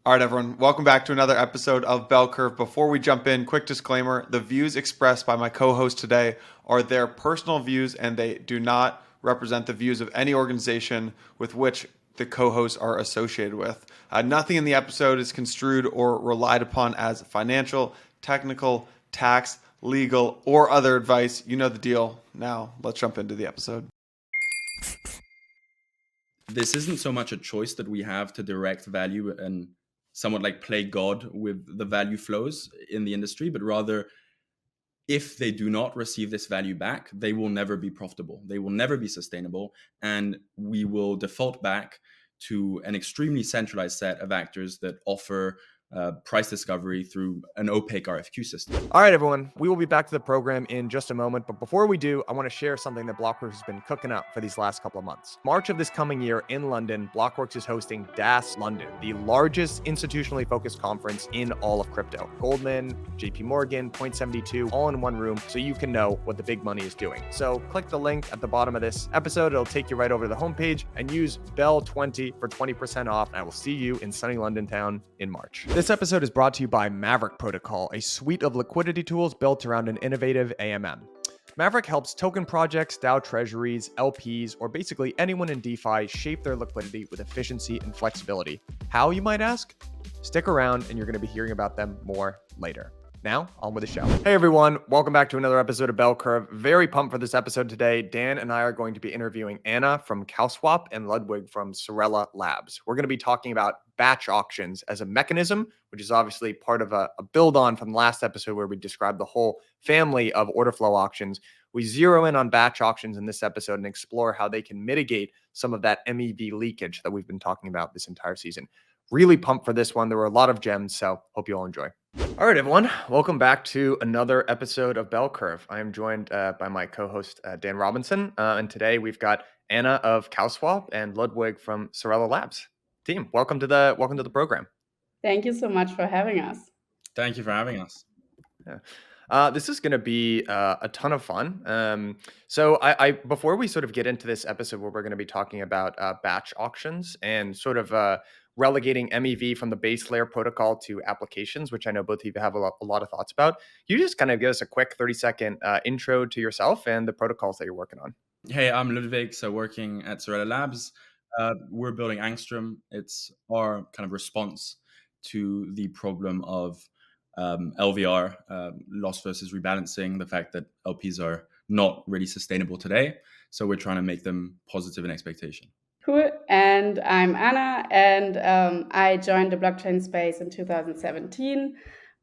All right, everyone. Welcome back to another episode of Bell Curve. Before we jump in, quick disclaimer. The views expressed by my co-host today are their personal views and they do not represent the views of any organization with which the co-hosts are associated with. Nothing in the episode is construed or relied upon as financial, technical, tax, legal, or other advice. You know the deal. Now, let's jump into the episode. This isn't so much a choice that we have to direct value and somewhat like play God with the value flows in the industry, but rather if they do not receive this value back, they will never be profitable. They will never be sustainable. And we will default back to an extremely centralized set of actors that offer price discovery through an opaque RFQ system. All right, everyone, we will be back to the program in just a moment. But before we do, I want to share something that Blockworks has been cooking up for these last couple of months. March of this coming year in London, Blockworks is hosting DAS London, the largest institutionally focused conference in all of crypto. Goldman, JP Morgan, Point72, all in one room so you can know what the big money is doing. So click the link at the bottom of this episode. It'll take you right over to the homepage and use BELL20 for 20% off. And I will see you in sunny London town in March. This episode is brought to you by Maverick Protocol, a suite of liquidity tools built around an innovative AMM. Maverick helps token projects, DAO treasuries, LPs, or basically anyone in DeFi shape their liquidity with efficiency and flexibility. How, you might ask? Stick around and you're going to be hearing about them more later. Now, on with the show. Hey everyone, welcome back to another episode of Bell Curve. Very pumped for this episode today. Dan and I are going to be interviewing Anna from CowSwap and Ludwig from Sorella Labs. We're going to be talking about batch auctions as a mechanism, which is obviously part of a build on from the last episode where we described the whole family of order flow auctions. We zero in on batch auctions in this episode and explore how they can mitigate some of that MEV leakage that we've been talking about this entire season. Really pumped for this one. There were a lot of gems, so hope you all enjoy. All right, everyone. Welcome back to another episode of Bell Curve. I am joined by my co-host, Dan Robinson. And today we've got Anna of CowSwap and Ludwig from Sorella Labs. Team, welcome to the program. Thank you so much for having us. Thank you for having us. Yeah. This is going to be a ton of fun. So I before we sort of get into this episode where we're going to be talking about batch auctions and sort of relegating MEV from the base layer protocol to applications, which I know both of you have a lot of thoughts about. You just kind of give us a quick 30-second intro to yourself and the protocols that you're working on. Hey, I'm Ludwig, so working at Sorella Labs. We're building Angstrom. It's our kind of response to the problem of LVR, loss versus rebalancing, the fact that LPs are not really sustainable today. So we're trying to make them positive in expectation. Cool. And I'm Anna, and I joined the blockchain space in 2017.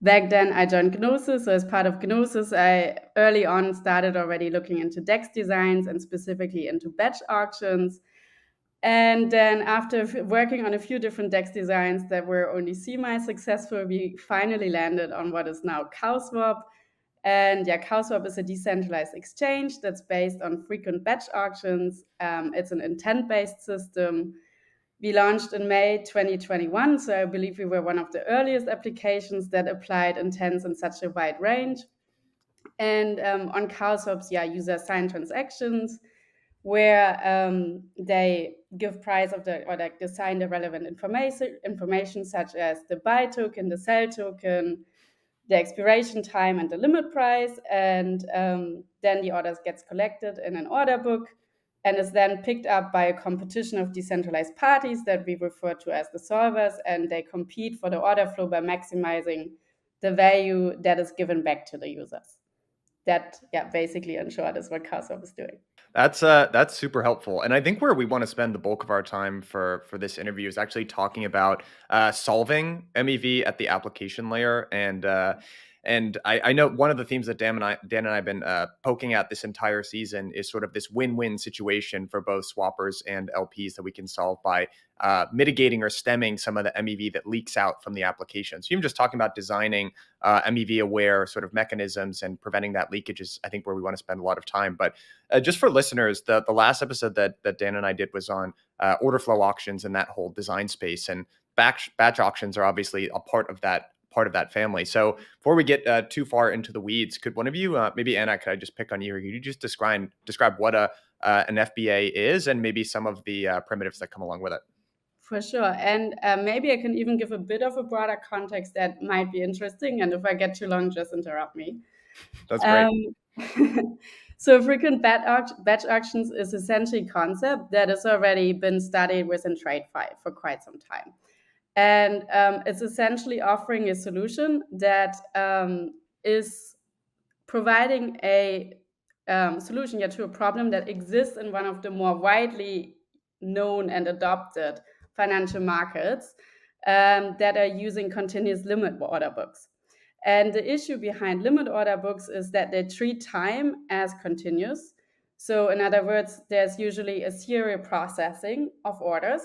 Back then, I joined Gnosis. So as part of Gnosis, I early on started already looking into DEX designs and specifically into batch auctions. And then after working on a few different DEX designs that were only semi-successful, we finally landed on what is now CowSwap. And yeah, CowSwap is a decentralized exchange that's based on frequent batch auctions. It's an intent-based system. We launched in May 2021, so I believe we were one of the earliest applications that applied intents in such a wide range. And on CowSwaps, users sign transactions where they give price of the, or like assign the relevant information such as the buy token, the sell token, the expiration time, and the limit price. And then the orders gets collected in an order book and is then picked up by a competition of decentralized parties that we refer to as the solvers, and they compete for the order flow by maximizing the value that is given back to the users. That, basically in short is what CowSwap is doing. That's super helpful, and I think where we want to spend the bulk of our time for this interview is actually talking about solving MEV at the application layer, and I know one of the themes that Dan and I have been poking at this entire season is sort of this win-win situation for both swappers and LPs that we can solve by mitigating or stemming some of the MEV that leaks out from the application. So you're just talking about designing MEV-aware sort of mechanisms and preventing that leakage is, I think, where we want to spend a lot of time. But just for listeners, the last episode that Dan and I did was on order flow auctions and that whole design space. And batch auctions are obviously a part of that family. So before we get too far into the weeds, could one of you, maybe Anna, could I just pick on you? Could you just describe what an FBA is and maybe some of the primitives that come along with it? For sure. And maybe I can even give a bit of a broader context that might be interesting. And if I get too long, just interrupt me. That's great. So frequent batch auctions is essentially a concept that has already been studied within TradeFi for quite some time. And it's essentially offering a solution that is providing a solution to a problem that exists in one of the more widely known and adopted financial markets that are using continuous limit order books. And the issue behind limit order books is that they treat time as continuous. So in other words, there's usually a serial processing of orders.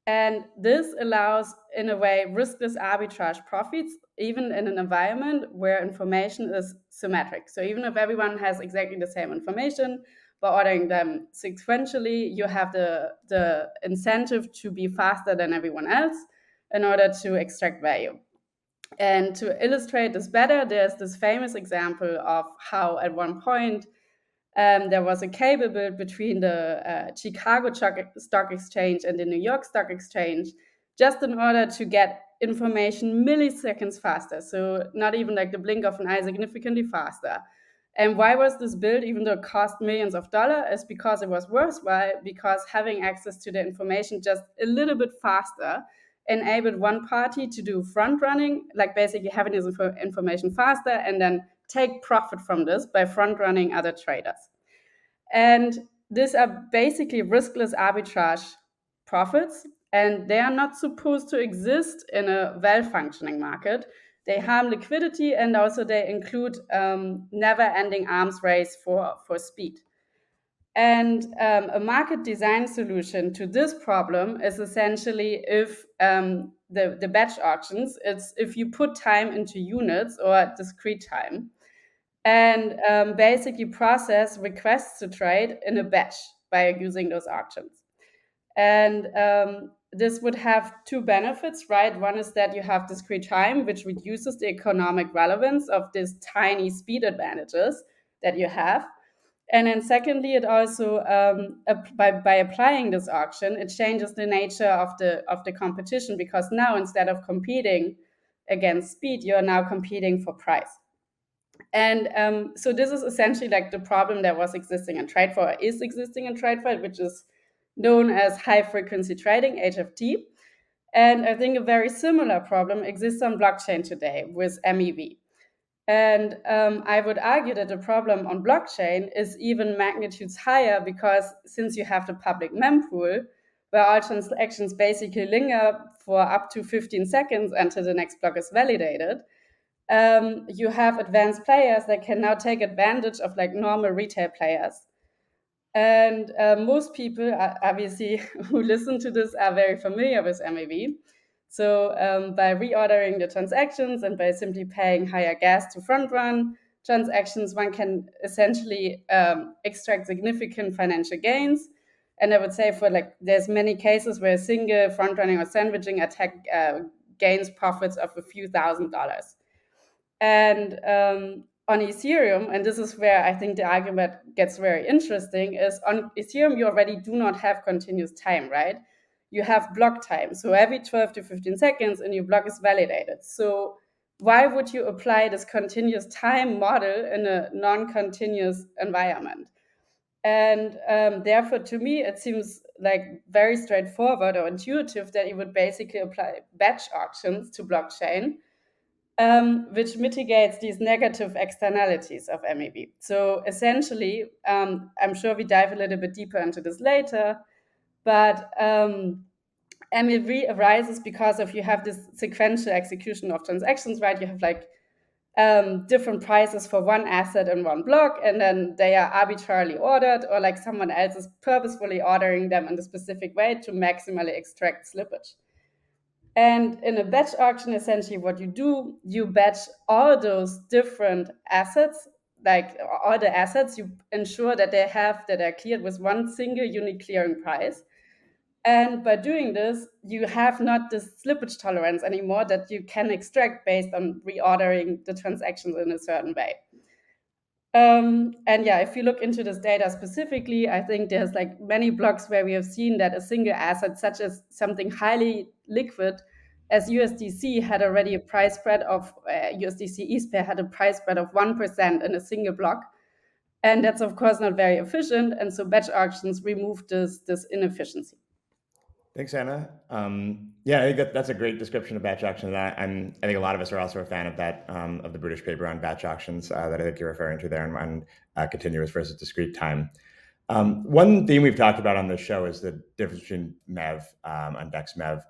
And this allows, in a way, riskless arbitrage profits, even in an environment where information is symmetric. So even if everyone has exactly the same information, by ordering them sequentially, you have the incentive to be faster than everyone else in order to extract value. And to illustrate this better, there's this famous example of how at one point there was a cable built between the Chicago Stock Exchange and the New York Stock Exchange, just in order to get information milliseconds faster. So not even like the blink of an eye, significantly faster. And why was this built, even though it cost millions of dollars? Is because it was worthwhile, because having access to the information just a little bit faster enabled one party to do front running, like basically having this information faster and then take profit from this by front running other traders. And these are basically riskless arbitrage profits, and they are not supposed to exist in a well-functioning market. They harm liquidity, and also they include never-ending arms race for speed. And a market design solution to this problem is essentially if the batch auctions, it's if you put time into units or discrete time, and basically process requests to trade in a batch by using those auctions. And this would have two benefits, right? One is that you have discrete time, which reduces the economic relevance of these tiny speed advantages that you have. And then secondly, it also by applying this auction, it changes the nature of the competition, because now instead of competing against speed, you're now competing for price. And so this is essentially like the problem that was existing in TradeFi, or is existing in TradeFi, which is known as high frequency trading, HFT. And I think a very similar problem exists on blockchain today with MEV. And I would argue that the problem on blockchain is even magnitudes higher, because since you have the public mempool, where all transactions basically linger for up to 15 seconds until the next block is validated, you have advanced players that can now take advantage of like normal retail players. And most people, obviously, who listen to this are very familiar with MEV. So by reordering the transactions and by simply paying higher gas to front run transactions, one can essentially extract significant financial gains. And I would say there's many cases where a single front running or sandwiching attack gains profits of a few $1,000s. And on Ethereum, and this is where I think the argument gets very interesting, is on Ethereum, you already do not have continuous time, right? You have block time. So every 12 to 15 seconds, a new block is validated. So why would you apply this continuous time model in a non-continuous environment? And therefore, to me, it seems like very straightforward or intuitive that you would basically apply batch auctions to blockchain, which mitigates these negative externalities of MEV. So essentially, I'm sure we dive a little bit deeper into this later, but MEV arises because if you have this sequential execution of transactions, right? You have different prices for one asset in one block, and then they are arbitrarily ordered, or like someone else is purposefully ordering them in a specific way to maximally extract slippage. And in a batch auction, essentially what you do, you batch all those different assets, like all the assets, you ensure that that are cleared with one single unique clearing price. And by doing this, you have not this slippage tolerance anymore that you can extract based on reordering the transactions in a certain way. And yeah, if you look into this data specifically, I think there's like many blocks where we have seen that a single asset, such as something highly liquid as USDC, had already a price spread of USDC ETH pair had a price spread of 1% in a single block. And that's of course not very efficient. And so batch auctions remove this inefficiency. Thanks, Anna. Yeah, I think that's a great description of batch auctions. I think a lot of us are also a fan of that, of the British paper on batch auctions that I think you're referring to there, and continuous versus discrete time. One theme we've talked about on this show is the difference between MEV and DEX MEV.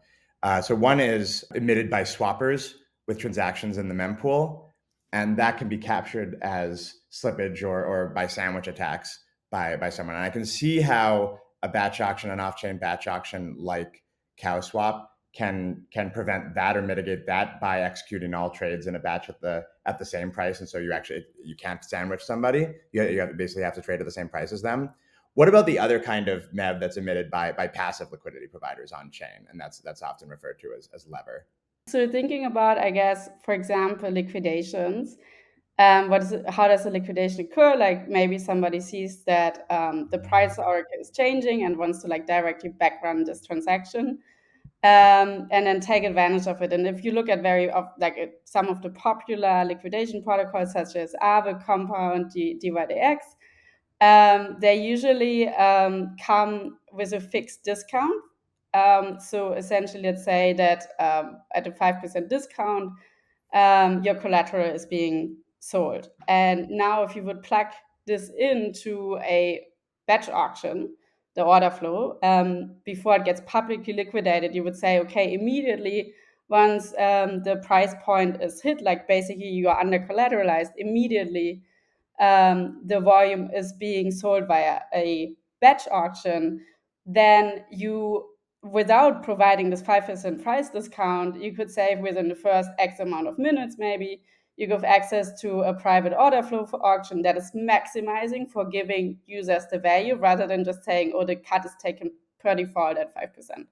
So one is emitted by swappers with transactions in the mempool, and that can be captured as slippage or by sandwich attacks by someone. And I can see how a batch auction, an off-chain batch auction like CowSwap can prevent that or mitigate that by executing all trades in a batch at the same price, and so you can't sandwich somebody. You basically have to trade at the same price as them. What about the other kind of MEV that's emitted by passive liquidity providers on chain, and that's often referred to as lever? So thinking about, I guess, for example, liquidations. How does a liquidation occur? Like maybe somebody sees that the price oracle is changing and wants to like directly backrun this transaction, and then take advantage of it. And if you look at some of the popular liquidation protocols such as Aave, Compound, DYDX, they usually come with a fixed discount. So essentially, let's say that at a 5% discount, your collateral is being sold. And now if you would plug this into a batch auction, the order flow, before it gets publicly liquidated, you would say, okay, immediately once the price point is hit, like basically you are under collateralized, immediately the volume is being sold via a batch auction, then you, without providing this 5% price discount, you could say within the first X amount of minutes, maybe you give access to a private order flow for auction that is maximizing for giving users the value rather than just saying, oh, the cut is taken per default at 5%.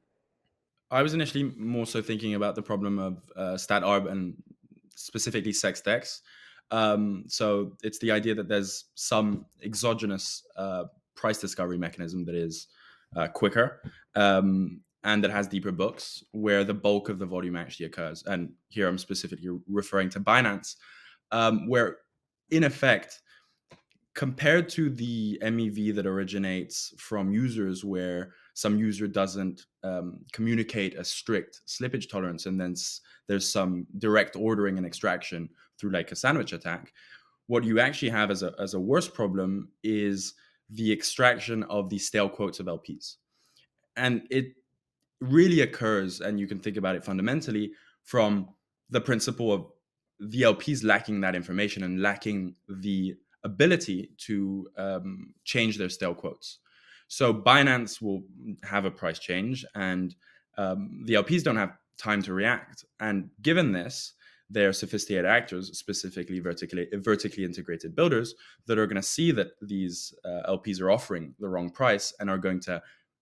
I was initially more so thinking about the problem of stat arb and specifically sexdex. So it's the idea that there's some exogenous price discovery mechanism that is quicker and that has deeper books where the bulk of the volume actually occurs. And here I'm specifically referring to Binance, where in effect, compared to the MEV that originates from users where some user doesn't communicate a strict slippage tolerance, and then there's some direct ordering and extraction through like a sandwich attack, what you actually have as a worse problem is the extraction of the stale quotes of LPs. And it really occurs, and you can think about it fundamentally from the principle of the LPs lacking that information and lacking the ability to change their stale quotes. So Binance will have a price change, and the LPs don't have time to react. And given this, they're sophisticated actors, specifically vertically integrated builders, that are going to see that these LPs are offering the wrong price and are going to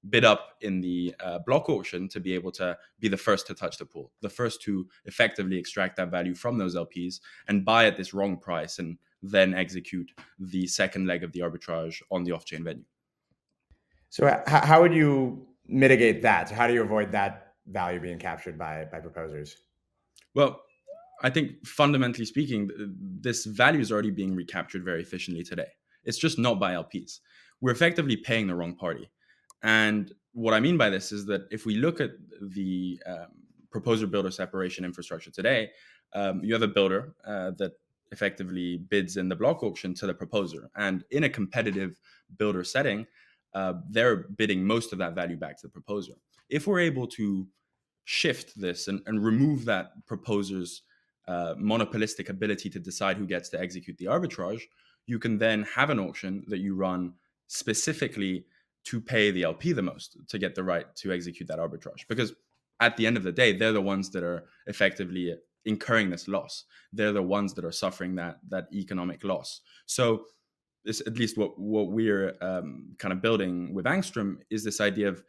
bid up in the block auction to be able to be the first to touch the pool, the first to effectively extract that value from those LPs and buy at this wrong price, and then execute the second leg of the arbitrage on the off-chain venue. So how would you mitigate that? So how do you avoid that value being captured by proposers? Well, I think fundamentally speaking, this value is already being recaptured very efficiently today. It's just not by LPs. We're effectively paying the wrong party. And what I mean by this is that if we look at the proposer-builder separation infrastructure today, you have a builder that effectively bids in the block auction to the proposer. And in a competitive builder setting, they're bidding most of that value back to the proposer. If we're able to shift this and remove that proposer's monopolistic ability to decide who gets to execute the arbitrage, you can then have an auction that you run specifically to pay the LP the most to get the right to execute that arbitrage. Because at the end of the day, they're the ones that are effectively incurring this loss. They're the ones that are suffering that economic loss. So this, at least what we're kind of building with Angstrom, is this idea of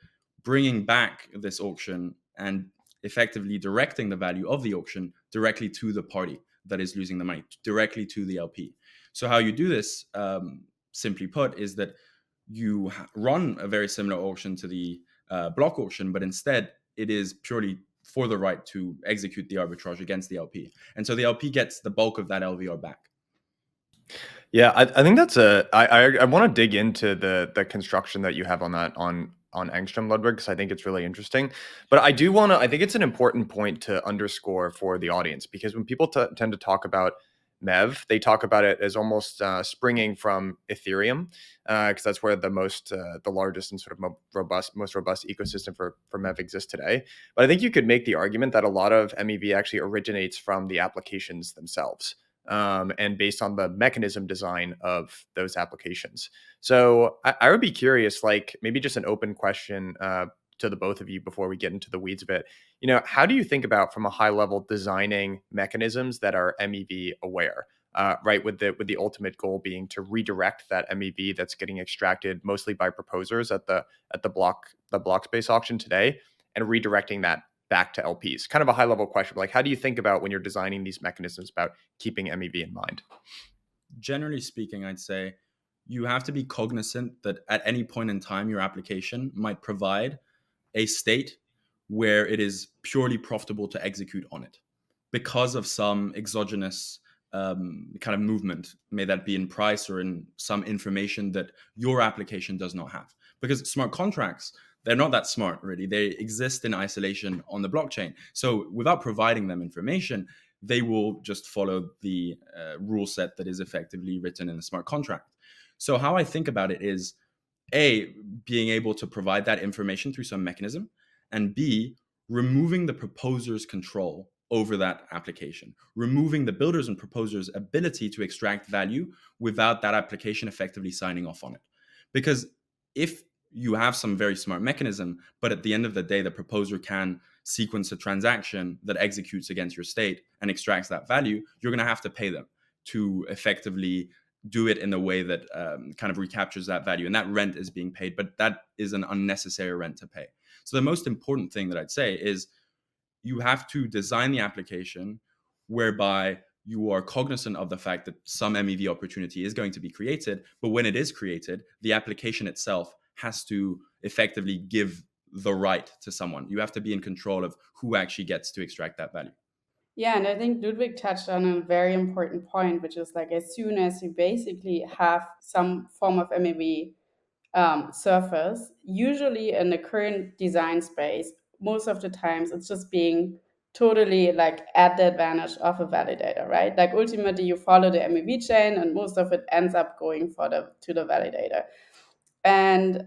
bringing back this auction and effectively directing the value of the auction directly to the party that is losing the money directly to the LP. So how you do this, simply put, is that you run a very similar auction to the block auction, but instead it is purely for the right to execute the arbitrage against the LP. And so the LP gets the bulk of that LVR back. Yeah, I think that's I want to dig into the construction that you have on that on Angstrom, Ludwig, because I think it's really interesting. But I do want to, I think it's an important point to underscore for the audience, because when people tend to talk about MEV, they talk about it as almost springing from Ethereum, because that's where the largest and sort of most robust ecosystem for MEV exists today. But I think you could make the argument that a lot of MEV actually originates from the applications themselves. And based on the mechanism design of those applications. So I would be curious, like maybe just an open question to the both of you before we get into the weeds of it. How do you think about, from a high level, designing mechanisms that are MEV aware? Right, with the ultimate goal being to redirect that MEV that's getting extracted mostly by proposers at the block space auction today, and redirecting that back to LPs. Kind of a high level question, but like, how do you think about, when you're designing these mechanisms, about keeping MEV in mind? Generally speaking, I'd say you have to be cognizant that at any point in time, your application might provide a state where it is purely profitable to execute on it because of some exogenous kind of movement, may that be in price or in some information that your application does not have. Because smart contracts, they're not that smart, really. They exist in isolation on the blockchain. So without providing them information, they will just follow the rule set that is effectively written in a smart contract. So how I think about it is, A, being able to provide that information through some mechanism, and B, removing the proposer's control over that application, removing the builders and proposers' ability to extract value without that application effectively signing off on it. Because if you have some very smart mechanism, but at the end of the day, the proposer can sequence a transaction that executes against your state and extracts that value, you're going to have to pay them to effectively do it in a way that kind of recaptures that value. And that rent is being paid, but that is an unnecessary rent to pay. So the most important thing that I'd say is you have to design the application whereby you are cognizant of the fact that some MEV opportunity is going to be created, but when it is created, the application itself has to effectively give the right to someone. You have to be in control of who actually gets to extract that value. Yeah, and I think Ludwig touched on a very important point, which is like, as soon as you basically have some form of MEV surface, usually in the current design space, most of the times it's just being totally like at the advantage of a validator, right? Like ultimately you follow the MEV chain and most of it ends up going to the validator. And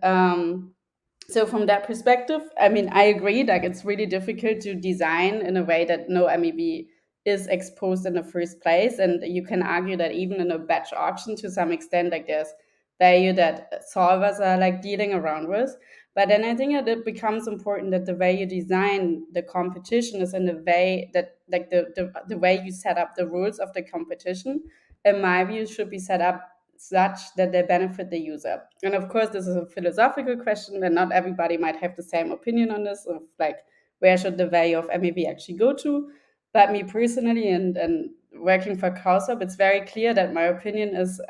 so from that perspective, I mean, I agree, like it's really difficult to design in a way that no MEV is exposed in the first place. And you can argue that even in a batch auction, to some extent, like there's value that solvers are like dealing around with. But then I think that it becomes important that the way you design the competition is in the way that, like the way you set up the rules of the competition, in my view, should be set up such that they benefit the user. And of course, this is a philosophical question, and not everybody might have the same opinion on this, of like, where should the value of MEV actually go to. But me personally, and working for CowSwap, it's very clear that my opinion is,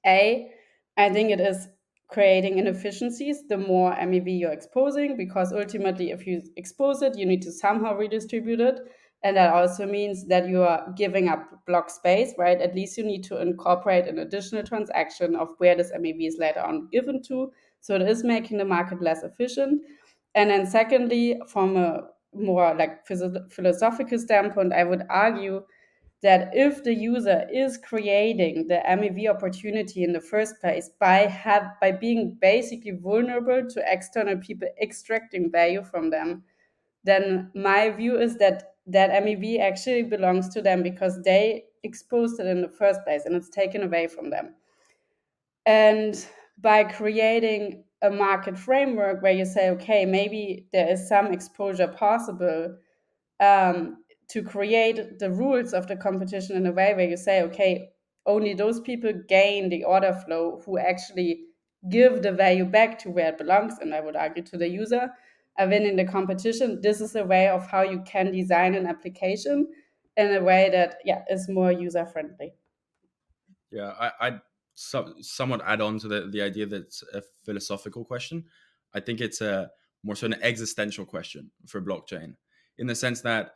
I think it is creating inefficiencies the more MEV you're exposing, because ultimately, if you expose it, you need to somehow redistribute it. And that also means that you are giving up block space, right? At least you need to incorporate an additional transaction of where this MEV is later on given to. So it is making the market less efficient. And then secondly, from a more like philosophical standpoint, I would argue that if the user is creating the MEV opportunity in the first place by being basically vulnerable to external people extracting value from them, then my view is that MEV actually belongs to them because they exposed it in the first place and it's taken away from them. And by creating a market framework where you say, okay, maybe there is some exposure possible, to create the rules of the competition in a way where you say, okay, only those people gain the order flow who actually give the value back to where it belongs, and I would argue to the user, are winning the competition. This is a way of how you can design an application in a way that is more user friendly. Yeah, I'd somewhat add on to the idea that it's a philosophical question. I think it's a more so an existential question for blockchain, in the sense that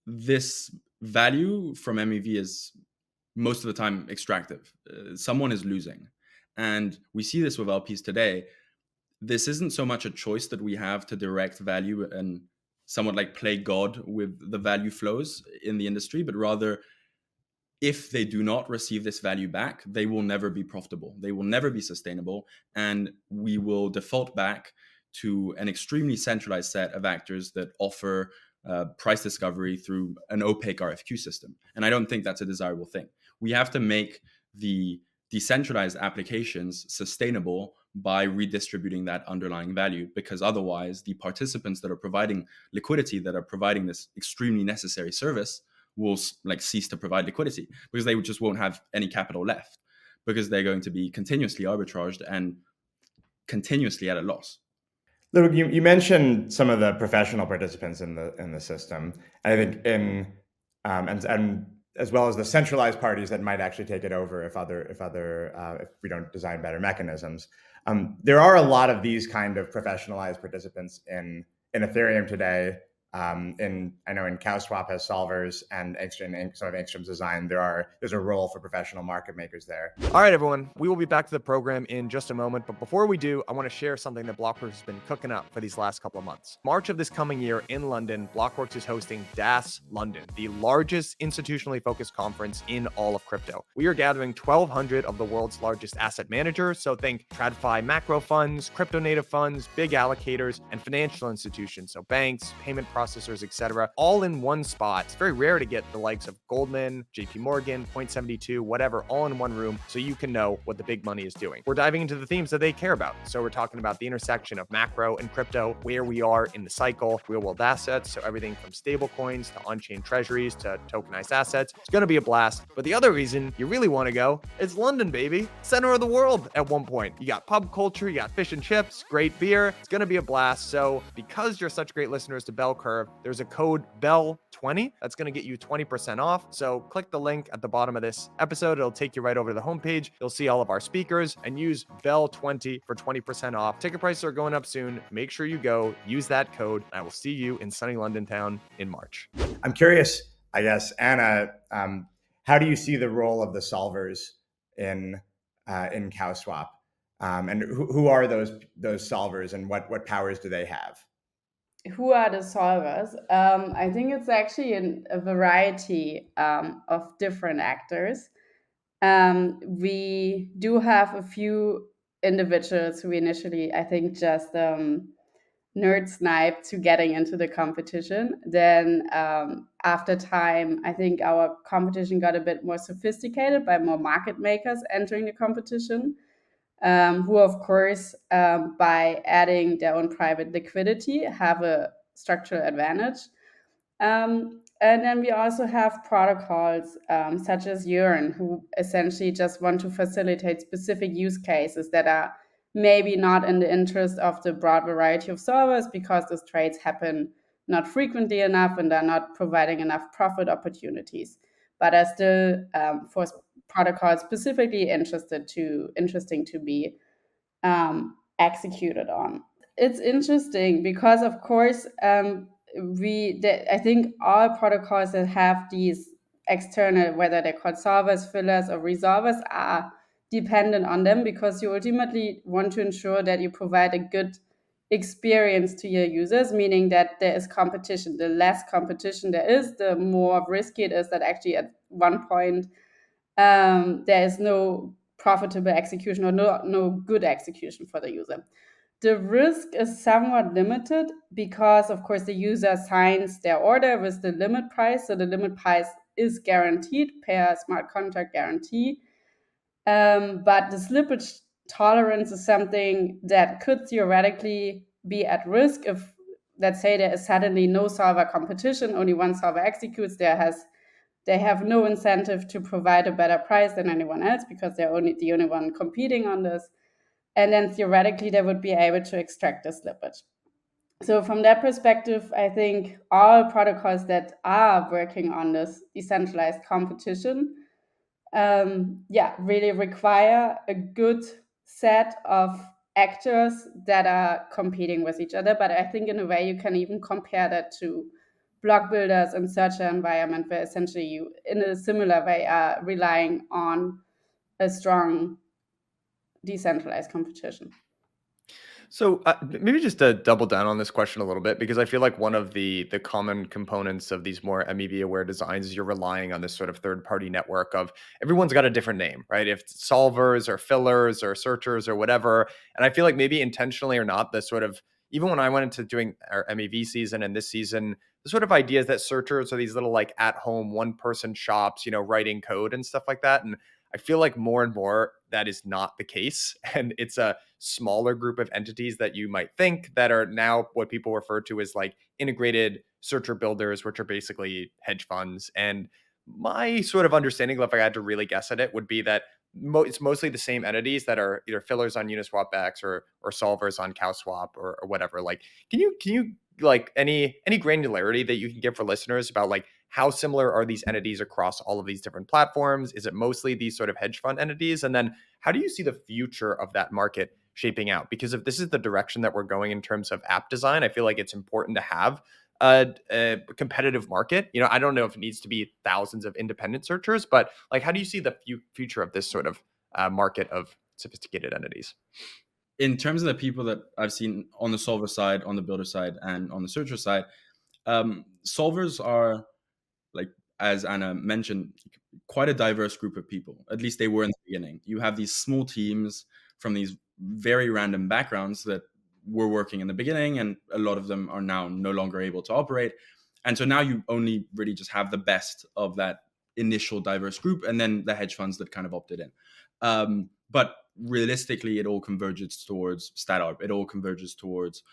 this value from MEV is most of the time extractive. Someone is losing. And we see this with LPs today. This isn't so much a choice that we have to direct value and somewhat like play God with the value flows in the industry, but rather if they do not receive this value back, they will never be profitable. They will never be sustainable. And we will default back to an extremely centralized set of actors that offer price discovery through an opaque RFQ system. And I don't think that's a desirable thing. We have to make the decentralized applications sustainable by redistributing that underlying value, because otherwise the participants that are providing liquidity, that are providing this extremely necessary service, will cease to provide liquidity, because they just won't have any capital left, because they're going to be continuously arbitraged and continuously at a loss. Ludwig, you mentioned some of the professional participants in the system. I think and as well as the centralized parties that might actually take it over if we don't design better mechanisms. There are a lot of these kind of professionalized participants in Ethereum today. I know in CowSwap has solvers, and sort of Angstrom's design, there's a role for professional market makers there. All right, everyone, we will be back to the program in just a moment. But before we do, I want to share something that Blockworks has been cooking up for these last couple of months. March of this coming year in London, Blockworks is hosting DAS London, the largest institutionally focused conference in all of crypto. We are gathering 1,200 of the world's largest asset managers. So think TradFi macro funds, crypto native funds, big allocators, and financial institutions. So banks, payment processors, etc., all in one spot. It's very rare to get the likes of Goldman, JP Morgan, Point72, whatever, all in one room, so you can know what the big money is doing. We're diving into the themes that they care about. So we're talking about the intersection of macro and crypto, where we are in the cycle, real world assets, so everything from stable coins to on-chain treasuries to tokenized assets. It's going to be a blast. But the other reason you really want to go is London, baby. Center of the world at one point. You got pub culture, you got fish and chips, great beer. It's going to be a blast. So because you're such great listeners to Bell Curve, there's a code BELL20 that's going to get you 20% off. So click the link at the bottom of this episode. It'll take you right over to the homepage. You'll see all of our speakers, and use BELL20 for 20% off. Ticket prices are going up soon. Make sure you go use that code. I will see you in sunny London town in March. I'm curious, I guess, Anna, how do you see the role of the solvers in CowSwap? And who are those solvers, and what powers do they have? Who are the solvers? I think it's actually a variety of different actors. We do have a few individuals who initially, I think, just nerd sniped to getting into the competition. Then after time, I think our competition got a bit more sophisticated by more market makers entering the competition. Who, of course, by adding their own private liquidity, have a structural advantage. And then we also have protocols such as Yearn, who essentially just want to facilitate specific use cases that are maybe not in the interest of the broad variety of solvers, because those trades happen not frequently enough and are not providing enough profit opportunities, but are still for protocols specifically interesting to be executed on. It's interesting because, of course, I think all protocols that have these external, whether they're called solvers, fillers, or resolvers, are dependent on them, because you ultimately want to ensure that you provide a good experience to your users, meaning that there is competition. The less competition there is, the more risky it is that actually at one point there is no profitable execution or no good execution for the user. The risk is somewhat limited because, of course, the user signs their order with the limit price. So the limit price is guaranteed per smart contract guarantee. But the slippage tolerance is something that could theoretically be at risk if, let's say, there is suddenly no solver competition, only one solver executes. They have no incentive to provide a better price than anyone else because they're the only one competing on this. And then theoretically, they would be able to extract the slippage. So from that perspective, I think all protocols that are working on this decentralized competition, really require a good set of actors that are competing with each other. But I think in a way you can even compare that to block builders and searcher environment, where essentially you, in a similar way, are relying on a strong decentralized competition. So maybe just to double down on this question a little bit, because I feel like one of the common components of these more MEV aware designs is you're relying on this sort of third party network of everyone's got a different name, right? If it's solvers or fillers or searchers or whatever. And I feel like maybe intentionally or not, the sort of, even when I went into doing our MEV season and this season, the sort of ideas that searchers are these little like at home one person shops, writing code and stuff like that. And I feel like more and more that is not the case. And it's a smaller group of entities that you might think that are now what people refer to as like integrated searcher builders, which are basically hedge funds. And my sort of understanding, if I had to really guess at it, would be that it's mostly the same entities that are either fillers on Uniswap X or solvers on CowSwap or whatever. Like, can you like any granularity that you can give for listeners about like how similar are these entities across all of these different platforms? Is it mostly these sort of hedge fund entities? And then how do you see the future of that market shaping out? Because if this is the direction that we're going in terms of app design, I feel like it's important to have a competitive market. I don't know if it needs to be thousands of independent searchers, but like, how do you see the future of this sort of market of sophisticated entities? In terms of the people that I've seen on the solver side, on the builder side, and on the searcher side, solvers are, like as Anna mentioned, quite a diverse group of people. At least they were in the beginning. You have these small teams from these very random backgrounds that were working in the beginning, and a lot of them are now no longer able to operate. And so now you only really just have the best of that initial diverse group, and then the hedge funds that kind of opted in. But realistically, it all converges towards StatArb. It all converges towards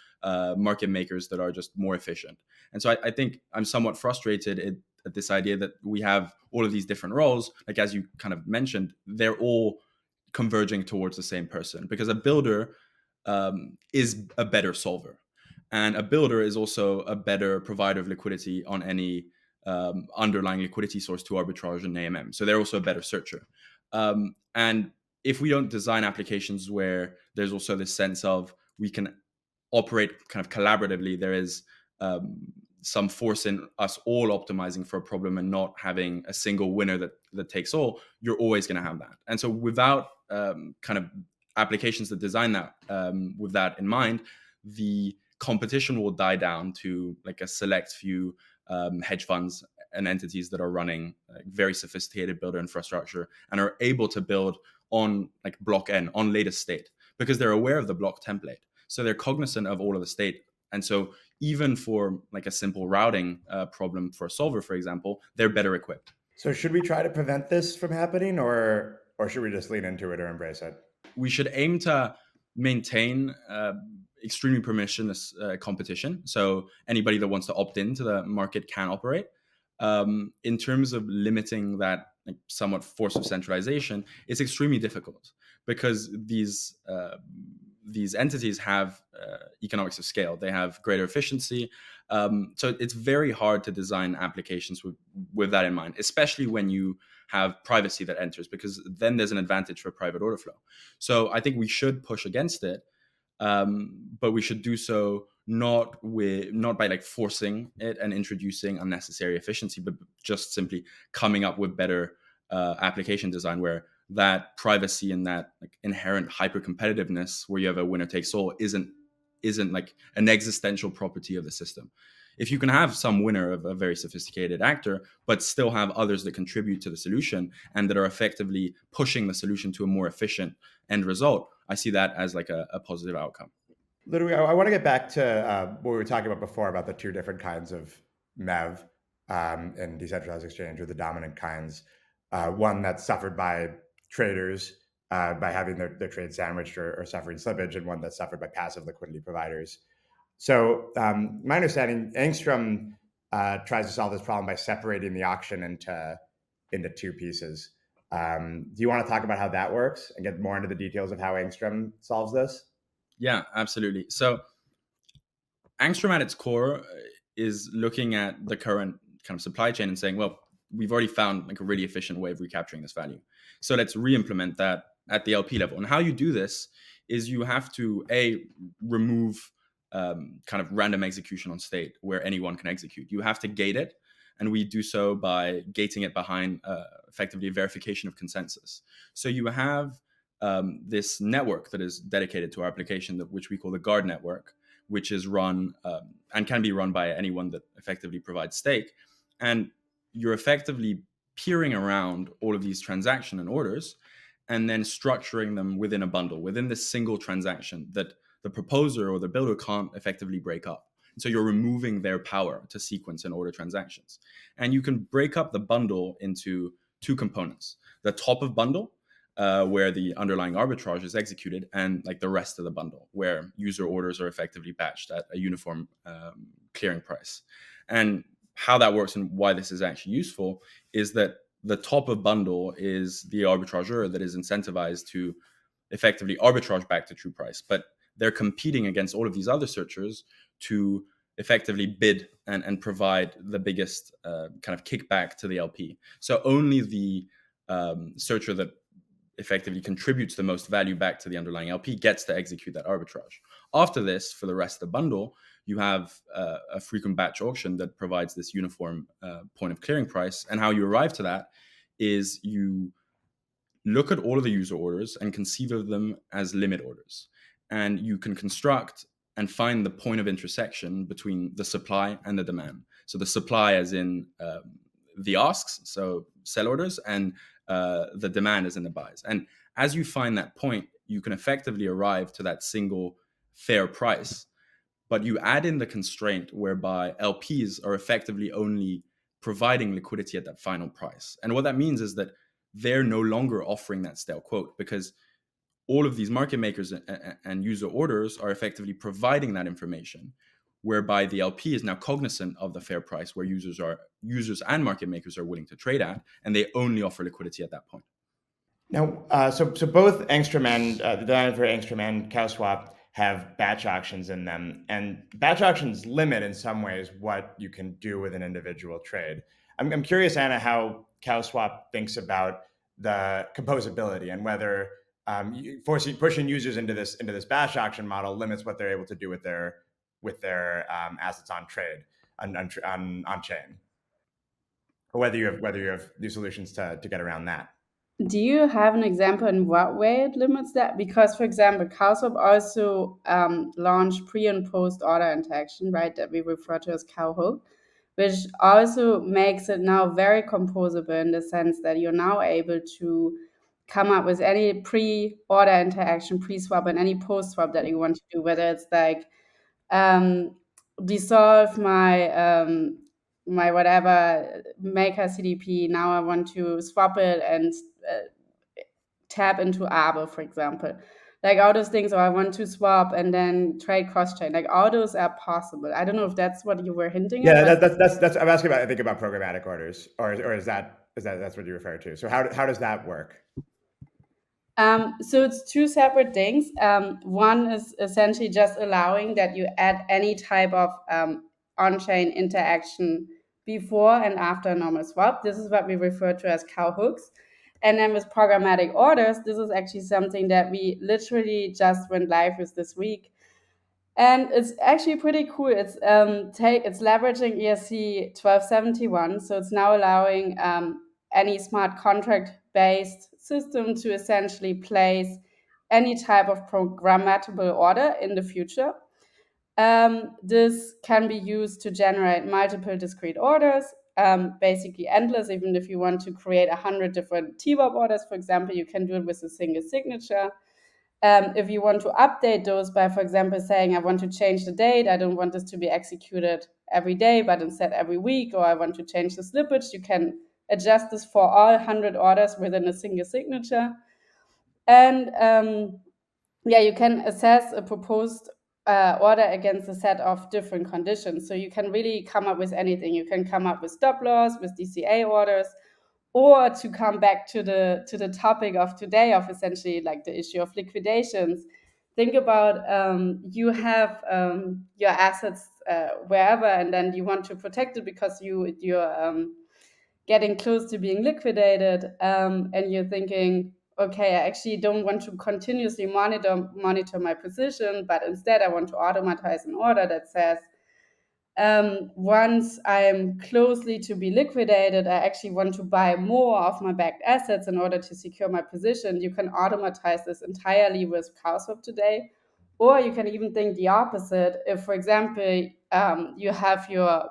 market makers that are just more efficient. And so I think I'm somewhat frustrated at this idea that we have all of these different roles. Like, as you kind of mentioned, they're all converging towards the same person, because a builder is a better solver. And a builder is also a better provider of liquidity on any underlying liquidity source to arbitrage and AMM. So they're also a better searcher. And if we don't design applications where there's also this sense of we can operate kind of collaboratively, there is some force in us all optimizing for a problem and not having a single winner that takes all, you're always going to have that. And so without kind of applications that design that with that in mind, the competition will die down to like a select few hedge funds and entities that are running very sophisticated builder infrastructure and are able to build on like block N, on latest state, because they're aware of the block template. So they're cognizant of all of the state. And so even for like a simple routing problem for a solver, for example, they're better equipped. So should we try to prevent this from happening, or should we just lean into it or embrace it? We should aim to maintain extremely permissionless competition. So anybody that wants to opt into the market can operate. In terms of limiting that like, somewhat force of centralization, it's extremely difficult because these entities have economics of scale. They have greater efficiency. So it's very hard to design applications with that in mind, especially when you have privacy that enters, because then there's an advantage for private order flow. So I think we should push against it, but we should do so not by like forcing it and introducing unnecessary efficiency, but just simply coming up with better application design where that privacy and that like inherent hyper competitiveness where you have a winner takes all isn't like an existential property of the system. If you can have some winner of a very sophisticated actor, but still have others that contribute to the solution and that are effectively pushing the solution to a more efficient end result, I see that as like a positive outcome. Ludwig, I want to get back to what we were talking about before about the two different kinds of MEV and decentralized exchange, or the dominant kinds. One that's suffered by traders by having their trade sandwiched or suffering slippage, and one that's suffered by passive liquidity providers. So my understanding, Angstrom tries to solve this problem by separating the auction into two pieces. Do you want to talk about how that works and get more into the details of how Angstrom solves this? Yeah, absolutely. So Angstrom at its core is looking at the current kind of supply chain and saying, well, we've already found like a really efficient way of recapturing this value. So let's re-implement that at the LP level. And how you do this is you have to remove kind of random execution on state where anyone can execute. You have to gate it, and we do so by gating it behind effectively verification of consensus. So you have this network that is dedicated to our application, which we call the guard network, which is run and can be run by anyone that effectively provides stake. And you're effectively peering around all of these transaction and orders and then structuring them within a bundle, within this single transaction that the proposer or the builder can't effectively break up. So you're removing their power to sequence and order transactions. And you can break up the bundle into two components: the top of bundle, where the underlying arbitrage is executed, and like the rest of the bundle, where user orders are effectively batched at a uniform clearing price. And how that works and why this is actually useful is that the top of bundle is the arbitrageur that is incentivized to effectively arbitrage back to true price, but they're competing against all of these other searchers to effectively bid and provide the biggest kind of kickback to the LP. So only the searcher that effectively contributes the most value back to the underlying LP gets to execute that arbitrage. After this, for the rest of the bundle, you have a frequent batch auction that provides this uniform point of clearing price. And how you arrive to that is you look at all of the user orders and conceive of them as limit orders. And you can construct and find the point of intersection between the supply and the demand. So the supply as in the asks, so sell orders, and the demand is in the buys. And as you find that point, you can effectively arrive to that single fair price, but you add in the constraint whereby LPs are effectively only providing liquidity at that final price. And what that means is that they're no longer offering that stale quote, because all of these market makers and user orders are effectively providing that information, whereby the LP is now cognizant of the fair price where users and market makers are willing to trade at, and they only offer liquidity at that point. Now, so both Angstrom and the dynamic for Angstrom and CowSwap have batch auctions in them, and batch auctions limit in some ways what you can do with an individual trade. I'm curious, Anna, how CowSwap thinks about the composability and whether pushing users into this batch auction model limits what they're able to do with their assets on trade on chain, or whether you have new solutions to get around that. Do you have an example in what way it limits that? Because, for example, CowSwap also launched pre and post order interaction, right, that we refer to as CowHook, which also makes it now very composable in the sense that you're now able to come up with any pre-order interaction, pre-swap, and any post-swap that you want to do, whether it's like dissolve my whatever maker CDP. Now I want to swap it and tap into Aave, for example. Like all those things, or I want to swap and then trade cross-chain. Like all those are possible. I don't know if that's what you were hinting at. Yeah, that's I'm asking about. I think about programmatic orders, or is that's what you refer to? So how does that work? So it's two separate things. One is essentially just allowing that you add any type of on-chain interaction before and after a normal swap. This is what we refer to as cow hooks. And then with programmatic orders, this is actually something that we literally just went live with this week. And it's actually pretty cool. It's leveraging ERC 1271. So it's now allowing any smart contract-based system to essentially place any type of programmable order in the future. This can be used to generate multiple discrete orders, basically endless. Even if you want to create 100 different TBOB orders, for example, you can do it with a single signature. If you want to update those by, for example, saying, I want to change the date, I don't want this to be executed every day, but instead every week, or I want to change the slippage, you can adjust this for all 100 orders within a single signature. And you can assess a proposed order against a set of different conditions. So you can really come up with anything. You can come up with stop loss, with DCA orders, or to come back to the topic of today, of essentially like the issue of liquidations. Think about you have your assets wherever, and then you want to protect it because you're getting close to being liquidated, and you're thinking, okay, I actually don't want to continuously monitor my position, but instead I want to automatize an order that says, once I'm closely to be liquidated, I actually want to buy more of my backed assets in order to secure my position. You can automatize this entirely with CowSwap today. Or you can even think the opposite. If, for example, you have your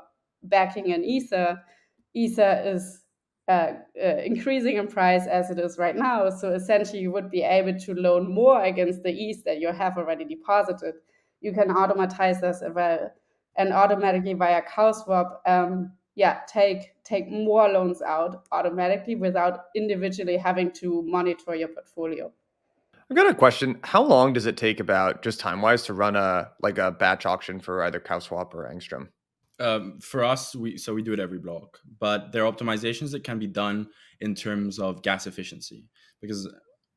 backing in Ether is increasing in price as it is right now. So essentially, you would be able to loan more against the ETH that you have already deposited. You can automatize this and automatically via CowSwap, take more loans out automatically without individually having to monitor your portfolio. I've got a question. How long does it take about just time-wise to run a batch auction for either CowSwap or Angstrom? For us, we do it every block, but there are optimizations that can be done in terms of gas efficiency, because